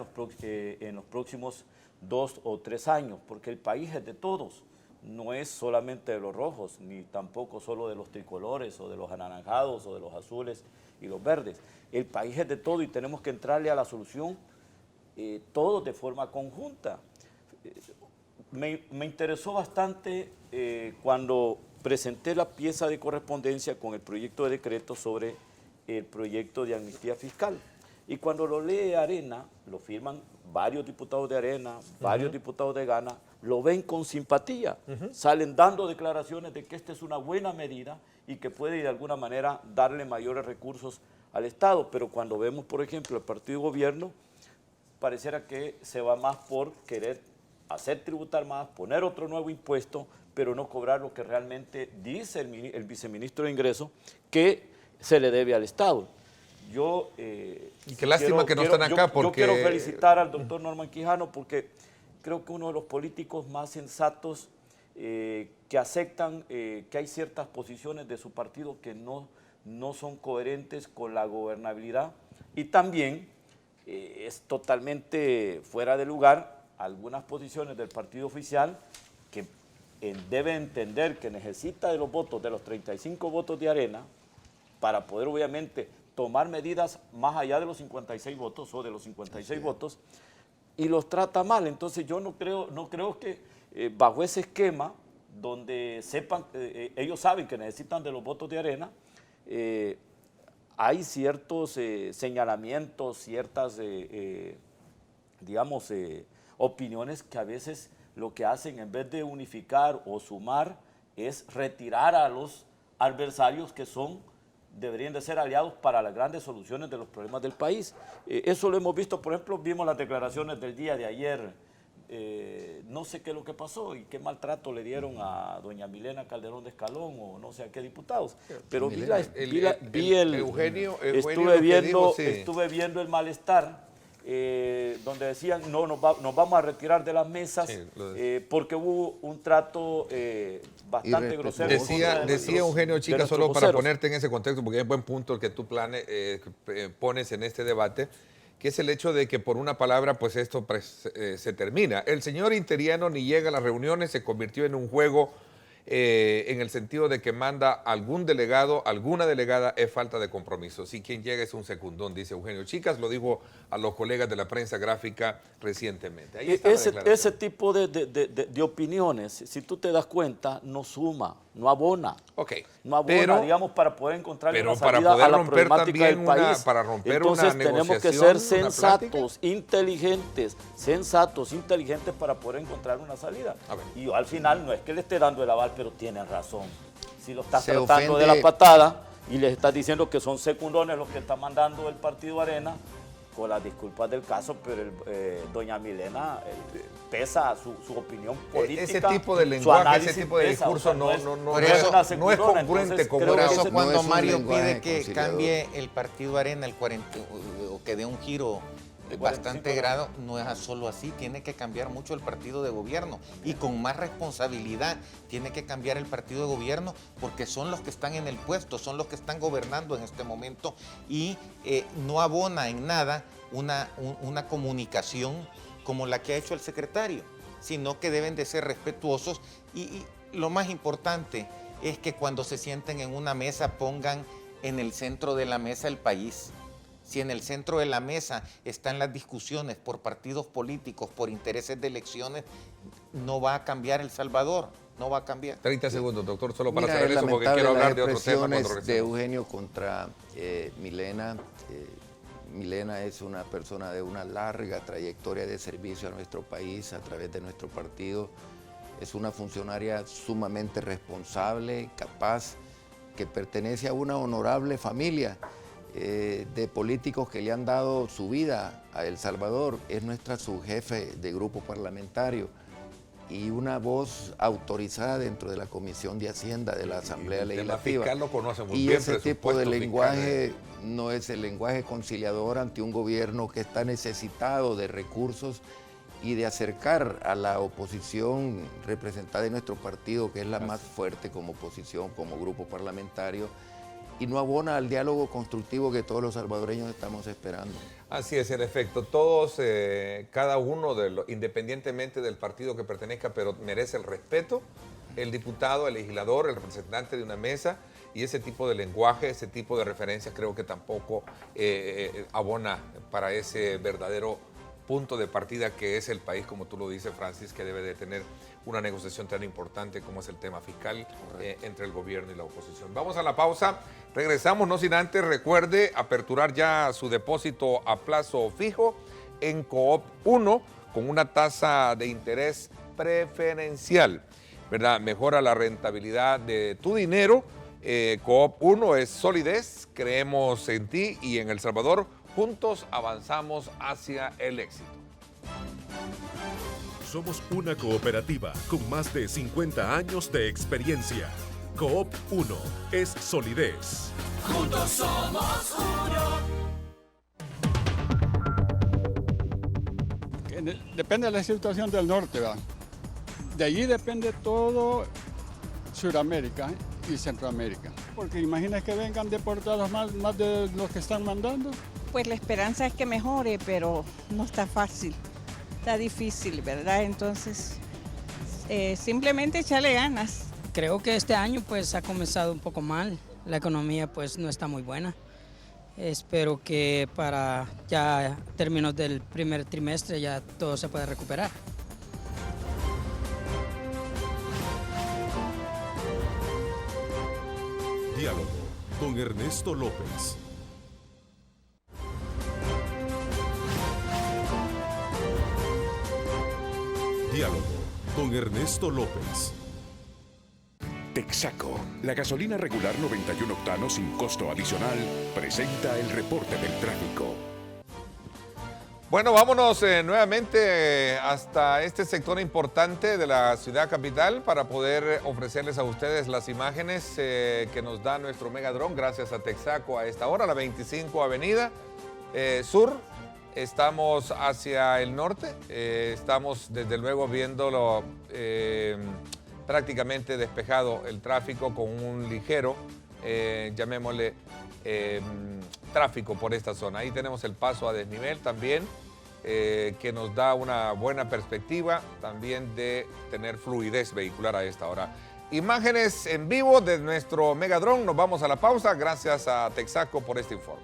los próximos 2 o 3 años, porque el país es de todos. No es solamente de los rojos, ni tampoco solo de los tricolores o de los anaranjados o de los azules y los verdes. El país es de todo y tenemos que entrarle a la solución todos de forma conjunta. Me interesó bastante cuando presenté la pieza de correspondencia con el proyecto de decreto sobre el proyecto de amnistía fiscal. Y cuando lo lee Arena, lo firman varios diputados de Arena, varios diputados de Gana, lo ven con simpatía, salen dando declaraciones de que esta es una buena medida y que puede de alguna manera darle mayores recursos al Estado, pero cuando vemos, por ejemplo, el partido de gobierno, pareciera que se va más por querer hacer tributar más, poner otro nuevo impuesto, pero no cobrar lo que realmente dice el viceministro de Ingresos que se le debe al Estado. Y qué lástima que no están acá porque... Yo quiero felicitar al doctor Norman Quijano porque creo que uno de los políticos más sensatos que aceptan que hay ciertas posiciones de su partido que no son coherentes con la gobernabilidad y también es totalmente fuera de lugar algunas posiciones del partido oficial que debe entender que necesita de los votos, de los 35 votos de Arena, para poder obviamente tomar medidas más allá de los 56 votos o de los 56 votos, y los trata mal. Entonces yo no creo que bajo ese esquema donde sepan, ellos saben que necesitan de los votos de Arena, hay ciertos señalamientos, ciertas, digamos, opiniones que a veces lo que hacen en vez de unificar o sumar es retirar a los adversarios que deberían de ser aliados para las grandes soluciones de los problemas del país. Eso lo hemos visto, por ejemplo, vimos las declaraciones del día de ayer. No sé qué es lo que pasó y qué maltrato le dieron a doña Milena Calderón de Escalón o no sé a qué diputados, pero estuve viendo el malestar donde decían no, nos vamos a retirar de las mesas porque hubo un trato bastante grosero. Decía Eugenio Chica, solo para ponerte en ese contexto, porque es buen punto el que tú pones en este debate, que es el hecho de que por una palabra pues esto se termina. El señor Interiano ni llega a las reuniones, se convirtió en un juego en el sentido de que manda algún delegado, alguna delegada, es falta de compromiso. Si quien llega es un secundón, dice Eugenio Chicas, lo dijo a los colegas de la prensa gráfica recientemente. Ahí está ese tipo de opiniones, si tú te das cuenta, no suma, no abona. No abona, digamos, para poder encontrar una salida a la problemática del país. Para romper Entonces, una tenemos que ser sensatos, inteligentes para poder encontrar una salida. Y yo, al final no es que le esté dando el aval, pero tienen razón. Si lo estás tratando de la patada y les estás diciendo que son secundones los que está mandando el Partido Arena, con las disculpas del caso, pero doña Milena pesa su opinión política. Ese tipo de lenguaje, ese tipo de discurso no es congruente con por eso cuando Mario pide que cambie el Partido Arena o que dé un giro bastante grado, no es solo así, tiene que cambiar mucho el partido de gobierno y con más responsabilidad tiene que cambiar el partido de gobierno porque son los que están en el puesto, son los que están gobernando en este momento y no abona en nada una comunicación como la que ha hecho el secretario, sino que deben de ser respetuosos y lo más importante es que cuando se sienten en una mesa pongan en el centro de la mesa el país. Si en el centro de la mesa están las discusiones por partidos políticos, por intereses de elecciones, no va a cambiar El Salvador, no va a cambiar. 30 segundos, doctor, solo para cerrar eso porque quiero hablar de otro tema. De Eugenio contra Milena. Milena es una persona de una larga trayectoria de servicio a nuestro país a través de nuestro partido. Es una funcionaria sumamente responsable, capaz, que pertenece a una honorable familia de políticos que le han dado su vida a El Salvador. Es nuestra subjefe de grupo parlamentario y una voz autorizada dentro de la Comisión de Hacienda de la Asamblea Legislativa. Fiscal lo conoce muy y bien, ese tipo de lenguaje no es el lenguaje conciliador ante un gobierno que está necesitado de recursos y de acercar a la oposición representada en nuestro partido, que es la más fuerte como oposición, como grupo parlamentario, y no abona al diálogo constructivo que todos los salvadoreños estamos esperando. Así es, en efecto, todos, cada uno, independientemente del partido que pertenezca, pero merece el respeto, el diputado, el legislador, el representante de una mesa, y ese tipo de lenguaje, ese tipo de referencias creo que tampoco abona para ese verdadero punto de partida que es el país, como tú lo dices, Francis, que debe de tener una negociación tan importante como es el tema fiscal entre el gobierno y la oposición. Vamos a la pausa, regresamos, no sin antes, recuerde aperturar ya su depósito a plazo fijo en Coop 1 con una tasa de interés preferencial, ¿verdad? Mejora la rentabilidad de tu dinero. Coop 1 es solidez, creemos en ti y en El Salvador. Juntos avanzamos hacia el éxito. Somos una cooperativa con más de 50 años de experiencia. Coop 1 es solidez. Juntos somos uno. Depende de la situación del norte, ¿verdad? De allí depende todo Sudamérica y Centroamérica. Porque imagina que vengan deportados más de los que están mandando. Pues la esperanza es que mejore, pero no está fácil, está difícil, ¿verdad? Entonces, simplemente echarle ganas. Creo que este año pues ha comenzado un poco mal, la economía pues no está muy buena. Espero que para ya términos del primer trimestre ya todo se pueda recuperar. Diálogo con Ernesto López. Diálogo con Ernesto López. Texaco, la gasolina regular 91 octanos sin costo adicional, presenta el reporte del tráfico. Bueno, vámonos nuevamente hasta este sector importante de la ciudad capital para poder ofrecerles a ustedes las imágenes que nos da nuestro Megadrón gracias a Texaco a esta hora, la 25 Avenida Sur. Estamos hacia el norte, estamos desde luego viéndolo prácticamente despejado el tráfico con un ligero, llamémosle, tráfico por esta zona. Ahí tenemos el paso a desnivel también, que nos da una buena perspectiva también de tener fluidez vehicular a esta hora. Imágenes en vivo de nuestro Megadrón. Nos vamos a la pausa. Gracias a Texaco por este informe.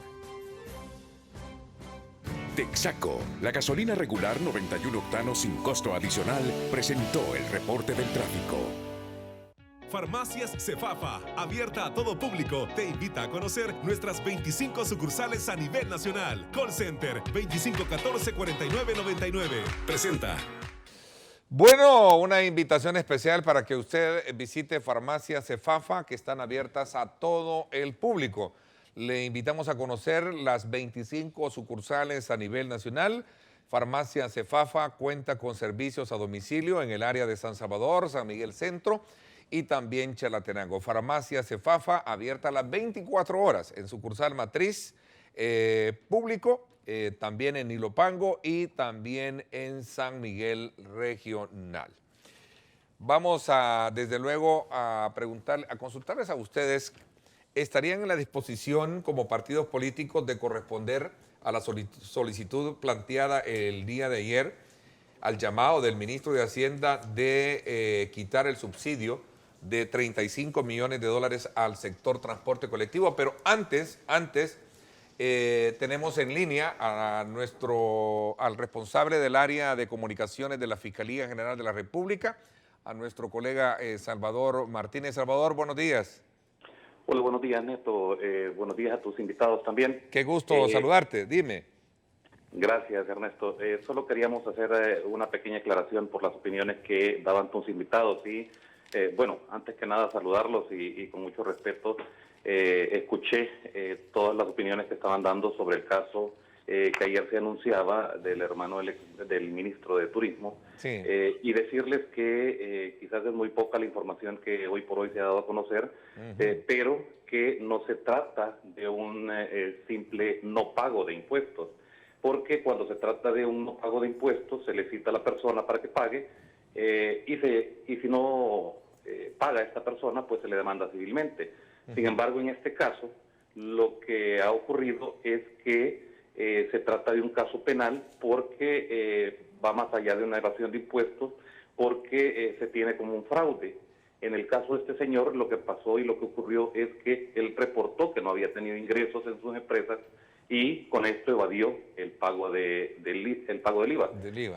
Texaco, la gasolina regular 91 octanos sin costo adicional, presentó el reporte del tráfico. Farmacias Cefafa, abierta a todo público, te invita a conocer nuestras 25 sucursales a nivel nacional. Call Center 2514-4999. Presenta. Bueno, una invitación especial para que usted visite Farmacias Cefafa, que están abiertas a todo el público. Le invitamos a conocer las 25 sucursales a nivel nacional. Farmacia Cefafa cuenta con servicios a domicilio en el área de San Salvador, San Miguel Centro y también Chalatenango. Farmacia Cefafa abierta a las 24 horas en sucursal matriz público, también en Ilopango y también en San Miguel Regional. Vamos a, desde luego, a consultarles a ustedes. ¿Estarían en la disposición como partidos políticos de corresponder a la solicitud planteada el día de ayer al llamado del ministro de Hacienda de quitar el subsidio de 35 millones de dólares al sector transporte colectivo? Pero antes tenemos en línea al responsable del área de comunicaciones de la Fiscalía General de la República, a nuestro colega Salvador Martínez. Salvador, buenos días. Hola, buenos días, Neto. Buenos días a tus invitados también. Qué gusto saludarte. Dime. Gracias, Ernesto. Solo queríamos hacer una pequeña aclaración por las opiniones que daban tus invitados. Y, bueno, antes que nada saludarlos y con mucho respeto, escuché todas las opiniones que estaban dando sobre el caso que ayer se anunciaba del hermano del ministro de Turismo. Sí. Y decirles que quizás es muy poca la información que hoy por hoy se ha dado a conocer, pero que no se trata de un simple no pago de impuestos, porque cuando se trata de un no pago de impuestos se le cita a la persona para que pague y si no paga esta persona, pues se le demanda civilmente. Sin embargo, en este caso, lo que ha ocurrido es que se trata de un caso penal porque va más allá de una evasión de impuestos, porque se tiene como un fraude. En el caso de este señor, lo que pasó y lo que ocurrió es que él reportó que no había tenido ingresos en sus empresas y con esto evadió el pago del IVA.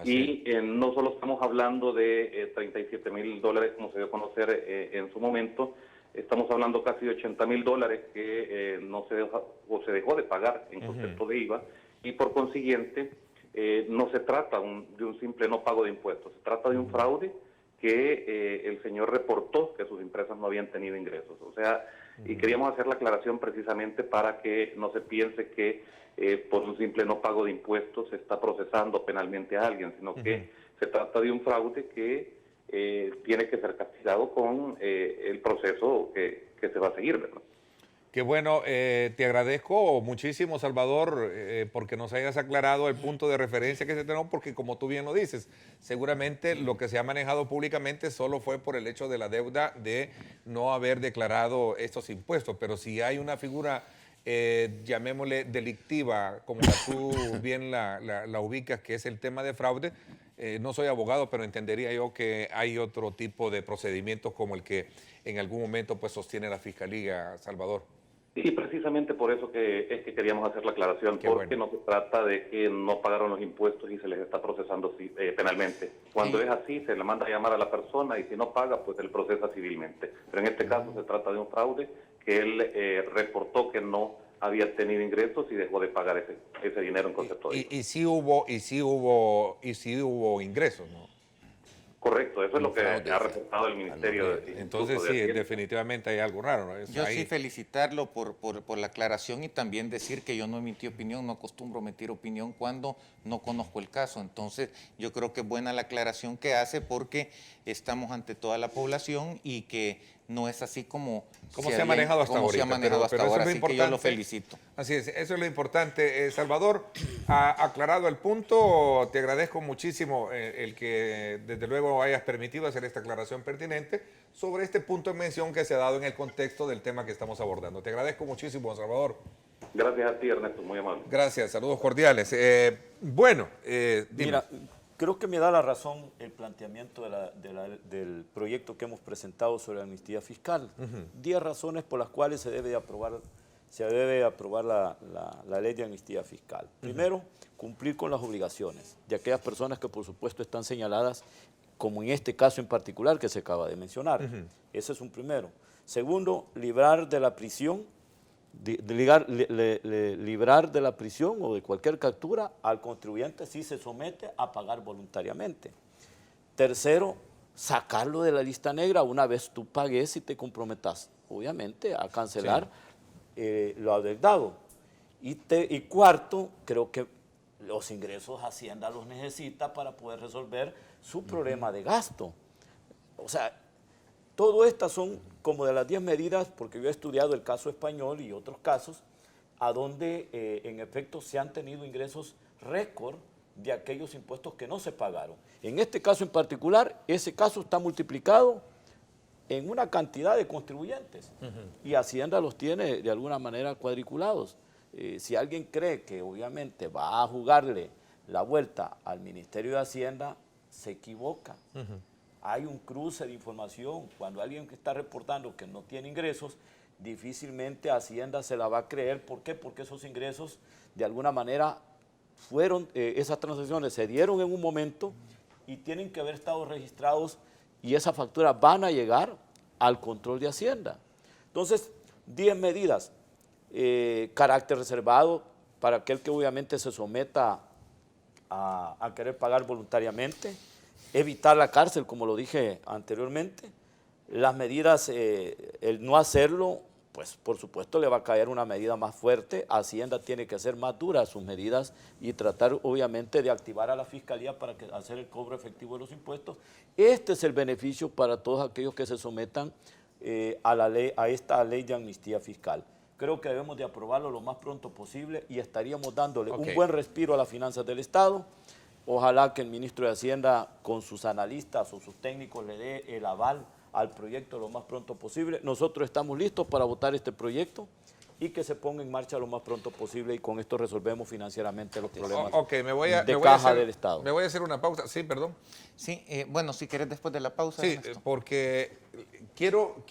Y no solo estamos hablando de 37 mil dólares como se dio a conocer en su momento, estamos hablando casi de 80 mil dólares que no se dejó, o se dejó de pagar en concepto de IVA, y por consiguiente no se trata de un simple no pago de impuestos, se trata de un fraude que el señor reportó que sus empresas no habían tenido ingresos. O sea, y queríamos hacer la aclaración precisamente para que no se piense que por un simple no pago de impuestos se está procesando penalmente a alguien, sino que se trata de un fraude que tiene que ser castigado con el proceso que se va a seguir, ¿verdad? Qué bueno, te agradezco muchísimo, Salvador, porque nos hayas aclarado el punto de referencia que se tenemos, porque como tú bien lo dices, seguramente lo que se ha manejado públicamente solo fue por el hecho de la deuda de no haber declarado estos impuestos, pero si hay una figura, llamémosle delictiva, como tú bien la ubicas, que es el tema de fraude. No soy abogado, pero entendería yo que hay otro tipo de procedimientos como el que en algún momento pues sostiene la Fiscalía, Salvador. Sí, precisamente por eso es que queríamos hacer la aclaración, porque no se trata de que no pagaron los impuestos y se les está procesando penalmente. Cuando es así, se le manda a llamar a la persona y si no paga, pues se le procesa civilmente. Pero en este caso se trata de un fraude que él reportó que no había tenido ingresos y dejó de pagar ese dinero en concepto de IVA. Y sí hubo ingresos, ¿no? Correcto, eso es lo que ha reportado el Ministerio de Entonces sí, definitivamente hay algo raro, ¿no? Yo sí felicitarlo por la aclaración y también decir que yo no emití opinión, no acostumbro emitir opinión cuando no conozco el caso. Entonces yo creo que es buena la aclaración que hace porque estamos ante toda la población y que no es así como se ha manejado hasta ahora. Así que yo lo felicito. Así es, eso es lo importante. Salvador, ha aclarado el punto. Te agradezco muchísimo el que desde luego hayas permitido hacer esta aclaración pertinente sobre este punto de mención que se ha dado en el contexto del tema que estamos abordando. Te agradezco muchísimo, Salvador. Gracias a ti, Ernesto, muy amable. Gracias, saludos cordiales. Mira, creo que me da la razón el planteamiento del proyecto que hemos presentado sobre la amnistía fiscal. 10 razones por las cuales se debe aprobar la ley de amnistía fiscal. Primero, cumplir con las obligaciones de aquellas personas que por supuesto están señaladas, como en este caso en particular que se acaba de mencionar. Ese es un primero. Segundo, librar de la prisión, librar de la prisión o de cualquier captura al contribuyente si se somete a pagar voluntariamente. Tercero, sacarlo de la lista negra una vez tú pagues y te comprometas, obviamente, a cancelar lo adeudado. Y cuarto, creo que los ingresos Hacienda los necesita para poder resolver su problema de gasto. O sea, todas estas son como de las 10 medidas, porque yo he estudiado el caso español y otros casos, a donde en efecto se han tenido ingresos récord de aquellos impuestos que no se pagaron. En este caso en particular, ese caso está multiplicado en una cantidad de contribuyentes y Hacienda los tiene de alguna manera cuadriculados. Si alguien cree que obviamente va a jugarle la vuelta al Ministerio de Hacienda, se equivoca. Hay un cruce de información. Cuando alguien que está reportando que no tiene ingresos, difícilmente Hacienda se la va a creer. ¿Por qué? Porque esos ingresos de alguna manera fueron, esas transacciones se dieron en un momento y tienen que haber estado registrados y esas facturas van a llegar al control de Hacienda. Entonces, 10 medidas. Carácter reservado para aquel que obviamente se someta a querer pagar voluntariamente, evitar la cárcel, como lo dije anteriormente. Las medidas, el no hacerlo, pues por supuesto le va a caer una medida más fuerte. Hacienda tiene que hacer más duras sus medidas y tratar obviamente de activar a la Fiscalía para hacer el cobro efectivo de los impuestos. Este es el beneficio para todos aquellos que se sometan a esta ley de amnistía fiscal. Creo que debemos de aprobarlo lo más pronto posible y estaríamos dándole un buen respiro a las finanzas del Estado. Ojalá que el ministro de Hacienda con sus analistas o sus técnicos le dé el aval al proyecto lo más pronto posible. Nosotros estamos listos para votar este proyecto y que se ponga en marcha lo más pronto posible y con esto resolvemos financieramente los problemas de caja del Estado. Me voy a hacer una pausa. Sí, perdón. Sí, bueno, si querés después de la pausa. Sí, porque quiero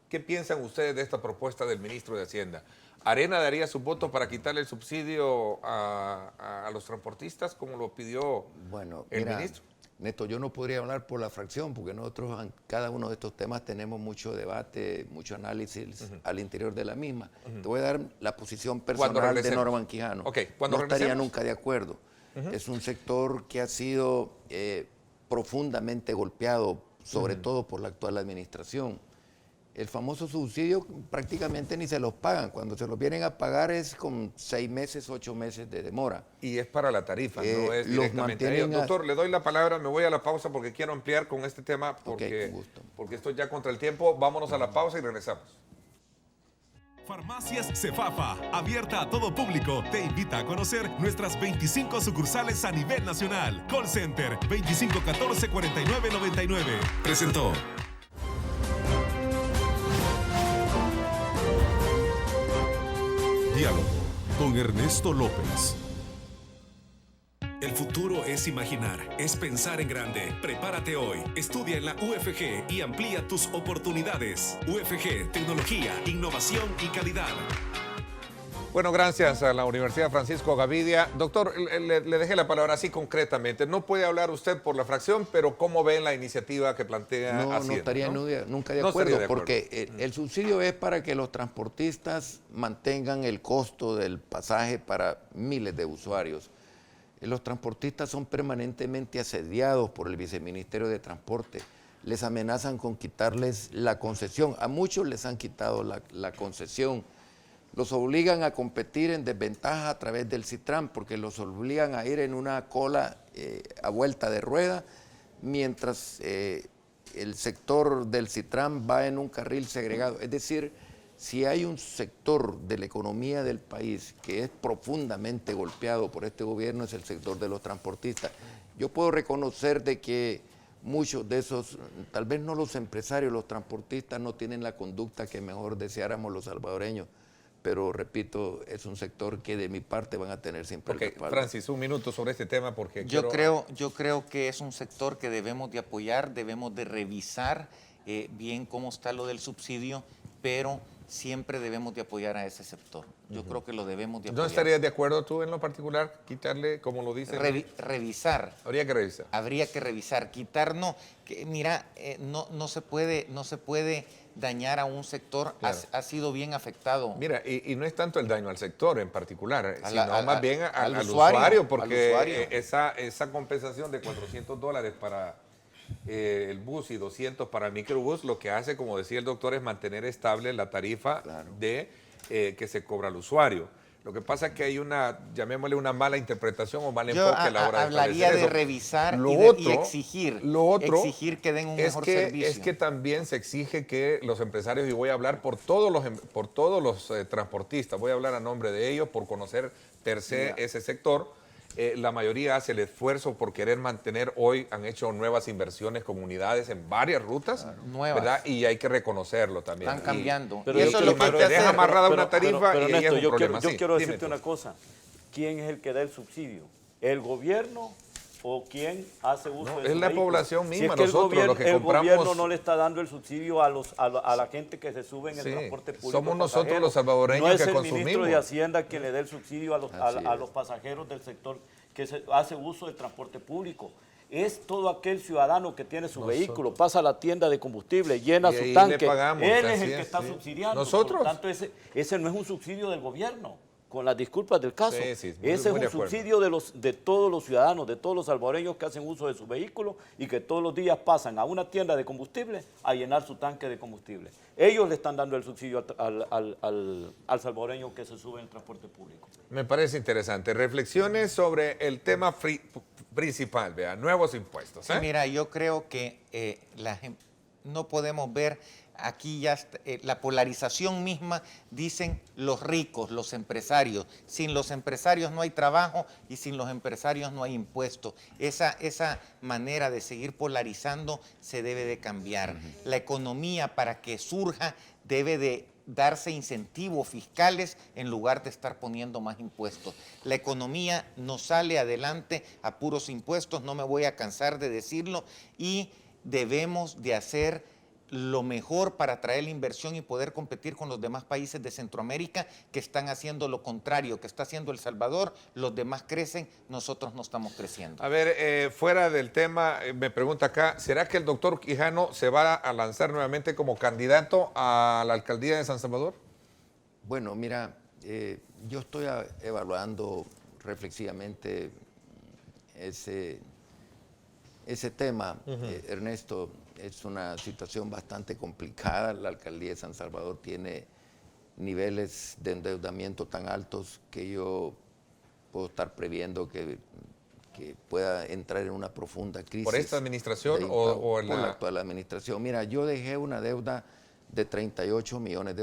¿qué piensan ustedes de esta propuesta del ministro de Hacienda? ¿Arena daría su voto para quitarle el subsidio a los transportistas, como lo pidió el ministro? Neto, yo no podría hablar por la fracción, porque nosotros en cada uno de estos temas tenemos mucho debate, mucho análisis al interior de la misma. Te voy a dar la posición personal de Norman Quijano. No estaría nunca de acuerdo. Es un sector que ha sido profundamente golpeado, sobre todo por la actual administración. El famoso subsidio prácticamente ni se los pagan. Cuando se los vienen a pagar es con 6 meses, 8 meses de demora. Y es para la tarifa, no es directamente a ellos. Doctor, le doy la palabra, me voy a la pausa porque quiero ampliar con este tema porque estoy ya contra el tiempo. Vámonos a la pausa y regresamos. Farmacias Cefafa, abierta a todo público, te invita a conocer nuestras 25 sucursales a nivel nacional. Call Center 2514-4999. Presentó. Diálogo con Ernesto López. El futuro es imaginar, es pensar en grande. Prepárate hoy, estudia en la UFG y amplía tus oportunidades. UFG, tecnología, innovación y calidad. Bueno, gracias a la Universidad Francisco Gavidia. Doctor, le dejé la palabra así concretamente. No puede hablar usted por la fracción, pero ¿cómo ven la iniciativa que plantea Hacienda? No estaría nunca de acuerdo, porque el subsidio es para que los transportistas mantengan el costo del pasaje para miles de usuarios. Los transportistas son permanentemente asediados por el Viceministerio de Transporte. Les amenazan con quitarles la concesión. A muchos les han quitado la concesión. Los obligan a competir en desventaja a través del Citram, porque los obligan a ir en una cola a vuelta de rueda, mientras el sector del Citram va en un carril segregado. Es decir, si hay un sector de la economía del país que es profundamente golpeado por este gobierno, es el sector de los transportistas. Yo puedo reconocer de que muchos de esos, tal vez no los empresarios, los transportistas no tienen la conducta que mejor deseáramos los salvadoreños, pero repito, es un sector que de mi parte van a tener siempre el respaldo. Francis, un minuto sobre este tema porque yo creo que es un sector que debemos de apoyar, debemos de revisar bien cómo está lo del subsidio, pero siempre debemos de apoyar a ese sector. Yo creo que lo debemos de apoyar. ¿No estarías de acuerdo tú en lo particular, quitarle, como lo dice? Revisar. Habría que revisar. Habría que revisar. Quitar no. Mira, no se puede dañar a un sector, claro. Ha sido bien afectado. Mira, y no es tanto el daño al sector en particular, sino más bien al usuario, porque esa compensación de $400 para el bus y 200 para el microbús, lo que hace, como decía el doctor, es mantener estable la tarifa de que se cobra al usuario. Lo que pasa es que hay una, llamémosle una mala interpretación o mal enfoque a la hora de hablaría de revisar y exigir. Lo otro exigir que den un mejor servicio. Es que también se exige que los empresarios, y voy a hablar por todos los transportistas, voy a hablar a nombre de ellos, por conocer per se ese sector. La mayoría hace el esfuerzo por querer mantener, hoy han hecho nuevas inversiones, comunidades en varias rutas, ¿verdad? Y hay que reconocerlo también. Están cambiando. Pero y eso es lo que deja amarrada una tarifa y ahí es un problema. Yo quiero decirte una cosa. ¿Quién es el que da el subsidio? ¿El gobierno o quién hace uso de es la población misma, si es que nosotros los que compramos. El gobierno no le está dando el subsidio a la gente que se sube en el transporte público. Somos nosotros los salvadoreños que consumimos. No es el ministro de Hacienda quien le dé el subsidio a los pasajeros del sector que hace uso del transporte público. Es todo aquel ciudadano que tiene su vehículo, pasa a la tienda de combustible, llena su tanque, él es el que está subsidiando. Nosotros. Por lo tanto, ese no es un subsidio del gobierno, con las disculpas del caso. Ese es un subsidio de todos los ciudadanos, de todos los salvadoreños que hacen uso de su vehículo y que todos los días pasan a una tienda de combustible a llenar su tanque de combustible. Ellos le están dando el subsidio al salvadoreño que se sube en el transporte público. Me parece interesante. Reflexiones sobre el tema principal, vea, nuevos impuestos. Sí, mira, yo creo que no podemos ver aquí ya la polarización misma, dicen los ricos, los empresarios. Sin los empresarios no hay trabajo y sin los empresarios no hay impuestos. Esa manera de seguir polarizando se debe de cambiar. La economía, para que surja, debe de darse incentivos fiscales en lugar de estar poniendo más impuestos. La economía no sale adelante a puros impuestos, no me voy a cansar de decirlo, y debemos de hacer lo mejor para atraer la inversión y poder competir con los demás países de Centroamérica que están haciendo lo contrario, que está haciendo El Salvador. Los demás crecen, nosotros no estamos creciendo. A ver, fuera del tema, me pregunta acá, ¿será que el doctor Quijano se va a lanzar nuevamente como candidato a la alcaldía de San Salvador? Bueno, mira, yo estoy evaluando reflexivamente ese tema, Ernesto. Es una situación bastante complicada. La alcaldía de San Salvador tiene niveles de endeudamiento tan altos que yo puedo estar previendo que pueda entrar en una profunda crisis. ¿Por esta administración o en por la actual administración? Mira, yo dejé una deuda de $38 millones,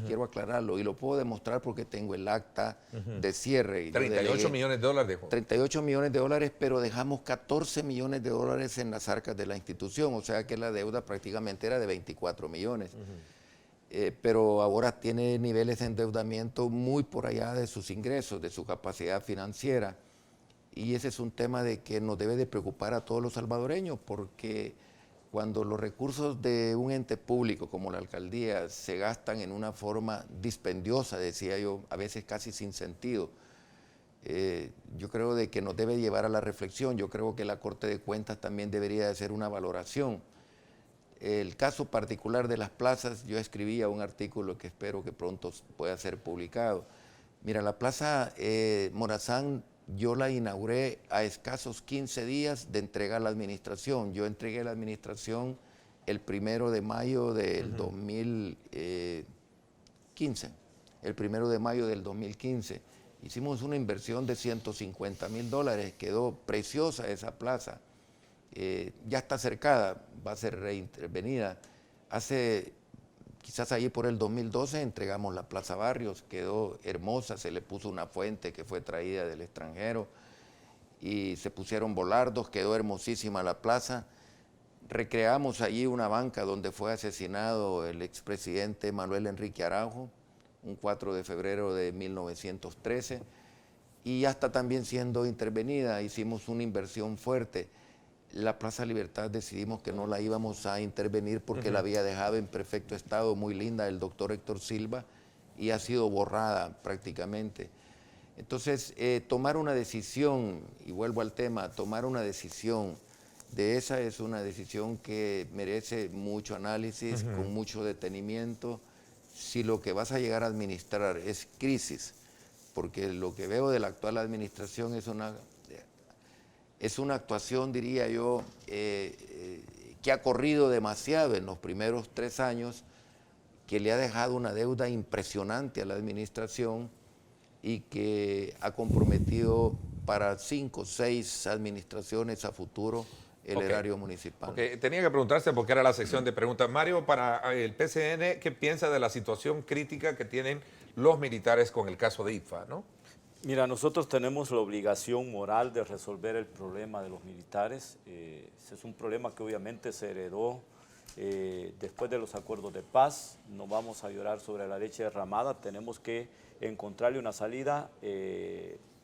quiero aclararlo, y lo puedo demostrar porque tengo el acta de cierre. 38 millones de dólares dejó. 38 millones de dólares, pero dejamos 14 millones de dólares en las arcas de la institución, o sea que la deuda prácticamente era de 24 millones. Pero ahora tiene niveles de endeudamiento muy por allá de sus ingresos, de su capacidad financiera, y ese es un tema de que nos debe de preocupar a todos los salvadoreños, porque cuando los recursos de un ente público como la alcaldía se gastan en una forma dispendiosa, decía yo, a veces casi sin sentido, yo creo de que nos debe llevar a la reflexión. Yo creo que la Corte de Cuentas también debería hacer una valoración. El caso particular de las plazas, yo escribía un artículo que espero que pronto pueda ser publicado. Mira, la Plaza Morazán, yo la inauguré a escasos 15 días de entregar la administración. Yo entregué la administración el 1 de mayo del 2015. El 1 de mayo del 2015. Hicimos una inversión de $150,000. Quedó preciosa esa plaza. Ya está cercada, va a ser reintervenida. Quizás allí por el 2012 entregamos la Plaza Barrios, quedó hermosa, se le puso una fuente que fue traída del extranjero y se pusieron volardos, quedó hermosísima la plaza. Recreamos allí una banca donde fue asesinado el expresidente Manuel Enrique Araujo, un 4 de febrero de 1913, y ya está también siendo intervenida. Hicimos una inversión fuerte. La Plaza Libertad decidimos que no la íbamos a intervenir porque la había dejado en perfecto estado, muy linda, el doctor Héctor Silva, y ha sido borrada prácticamente. Entonces, tomar una decisión, y vuelvo al tema, tomar una decisión de esa es una decisión que merece mucho análisis, con mucho detenimiento. Si lo que vas a llegar a administrar es crisis, porque lo que veo de la actual administración es una actuación, diría yo, que ha corrido demasiado en los primeros 3 años, que le ha dejado una deuda impresionante a la administración y que ha comprometido para 5 o 6 administraciones a futuro el erario municipal. Tenía que preguntarse porque era la sección de preguntas. Mario, para el PCN, ¿qué piensa de la situación crítica que tienen los militares con el caso de ITFA, ¿no? Mira, nosotros tenemos la obligación moral de resolver el problema de los militares. Ese es un problema que obviamente se heredó después de los acuerdos de paz. No vamos a llorar sobre la leche derramada, tenemos que encontrarle una salida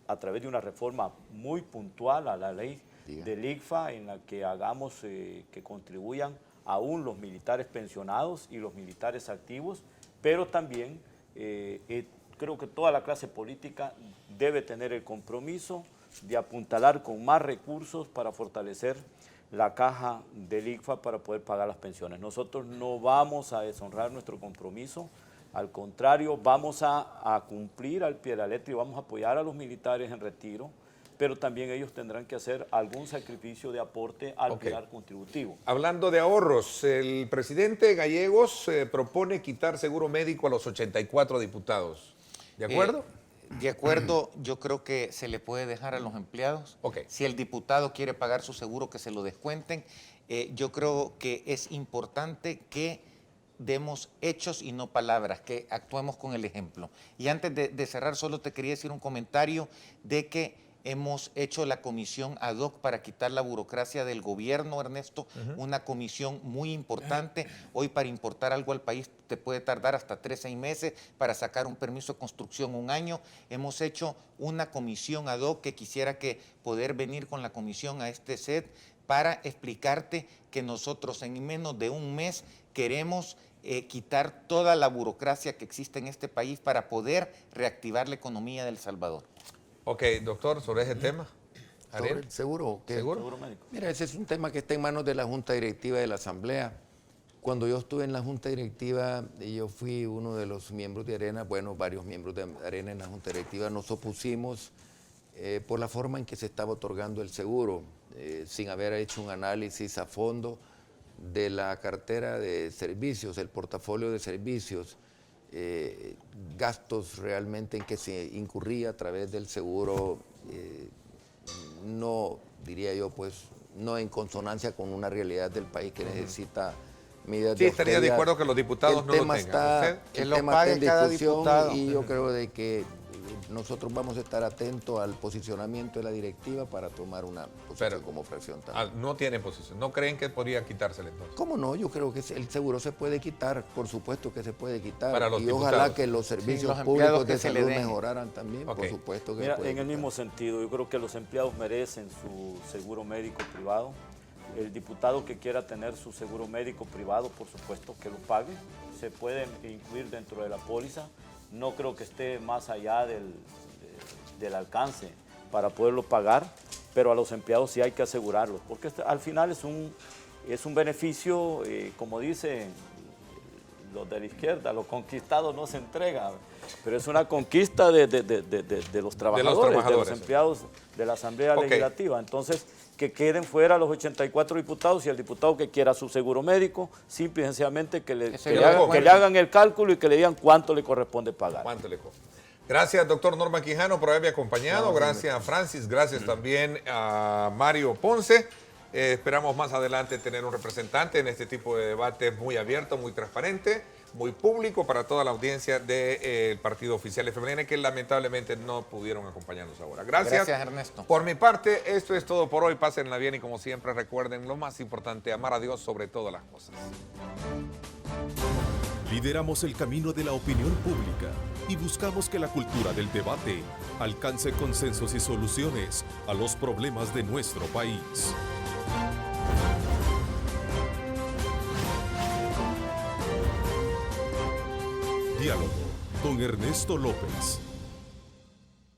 a través de una reforma muy puntual a la ley del ICFA, en la que hagamos que contribuyan aún los militares pensionados y los militares activos, pero también creo que toda la clase política debe tener el compromiso de apuntalar con más recursos para fortalecer la caja del ICFA para poder pagar las pensiones. Nosotros no vamos a deshonrar nuestro compromiso, al contrario, vamos a cumplir al pie de la letra y vamos a apoyar a los militares en retiro, pero también ellos tendrán que hacer algún sacrificio de aporte al pilar contributivo. Hablando de ahorros, el presidente Gallegos propone quitar seguro médico a los 84 diputados. ¿De acuerdo? De acuerdo, yo creo que se le puede dejar a los empleados. Si el diputado quiere pagar su seguro, que se lo descuenten. Yo creo que es importante que demos hechos y no palabras, que actuemos con el ejemplo. Y antes de cerrar, solo te quería decir un comentario de que hemos hecho la comisión ad hoc para quitar la burocracia del gobierno, Ernesto, una comisión muy importante. Hoy para importar algo al país te puede tardar hasta 3 a 6 meses, para sacar un permiso de construcción 1 año. Hemos hecho una comisión ad hoc que quisiera que poder venir con la comisión a este set para explicarte que nosotros en menos de 1 mes queremos quitar toda la burocracia que existe en este país para poder reactivar la economía de El Salvador. Ok, doctor, sobre ese tema. Sobre el seguro. ¿Seguro médico? Mira, ese es un tema que está en manos de la Junta Directiva de la Asamblea. Cuando yo estuve en la Junta Directiva, yo fui uno de los miembros de Arena, bueno, varios miembros de Arena en la Junta Directiva, nos opusimos por la forma en que se estaba otorgando el seguro, sin haber hecho un análisis a fondo de la cartera de servicios, el portafolio de servicios, gastos realmente en que se incurría a través del seguro, no, diría yo, pues, no en consonancia con una realidad del país que necesita medidas de austeridad. Estaría de acuerdo que los diputados no lo tengan. El tema está en discusión y yo creo de que nosotros vamos a estar atentos al posicionamiento de la directiva para tomar una posición como fracción también. No tienen posición. ¿No creen que podría quitársele entonces? ¿Cómo no? Yo creo que el seguro se puede quitar, por supuesto que se puede quitar. Para los y diputados. Ojalá que los servicios públicos de salud mejoraran también, por supuesto que Mira, puede en el quitar. mismo sentido, yo creo que los empleados merecen su seguro médico privado. El diputado que quiera tener su seguro médico privado, por supuesto que lo pague. Se puede incluir dentro de la póliza. No creo que esté más allá del alcance para poderlo pagar, pero a los empleados sí hay que asegurarlos, porque al final es un beneficio, como dicen los de la izquierda, lo conquistado no se entrega, pero es una conquista de los trabajadores, de los empleados de la Asamblea Legislativa. Entonces, que queden fuera los 84 diputados y el diputado que quiera su seguro médico, simple y sencillamente que le hagan el cálculo y que le digan cuánto le corresponde pagar. ¿Cuánto le corresponde? Gracias, doctor Norman Quijano, por haberme acompañado. Gracias a Francis, gracias también a Mario Ponce. Esperamos más adelante tener un representante en este tipo de debate muy abierto, muy transparente, muy público para toda la audiencia del partido oficial FMLN, que lamentablemente no pudieron acompañarnos ahora. Gracias, Ernesto. Por mi parte, esto es todo por hoy. Pásenla bien y como siempre recuerden lo más importante, amar a Dios sobre todas las cosas. Lideramos el camino de la opinión pública y buscamos que la cultura del debate alcance consensos y soluciones a los problemas de nuestro país. Diálogo con Ernesto López.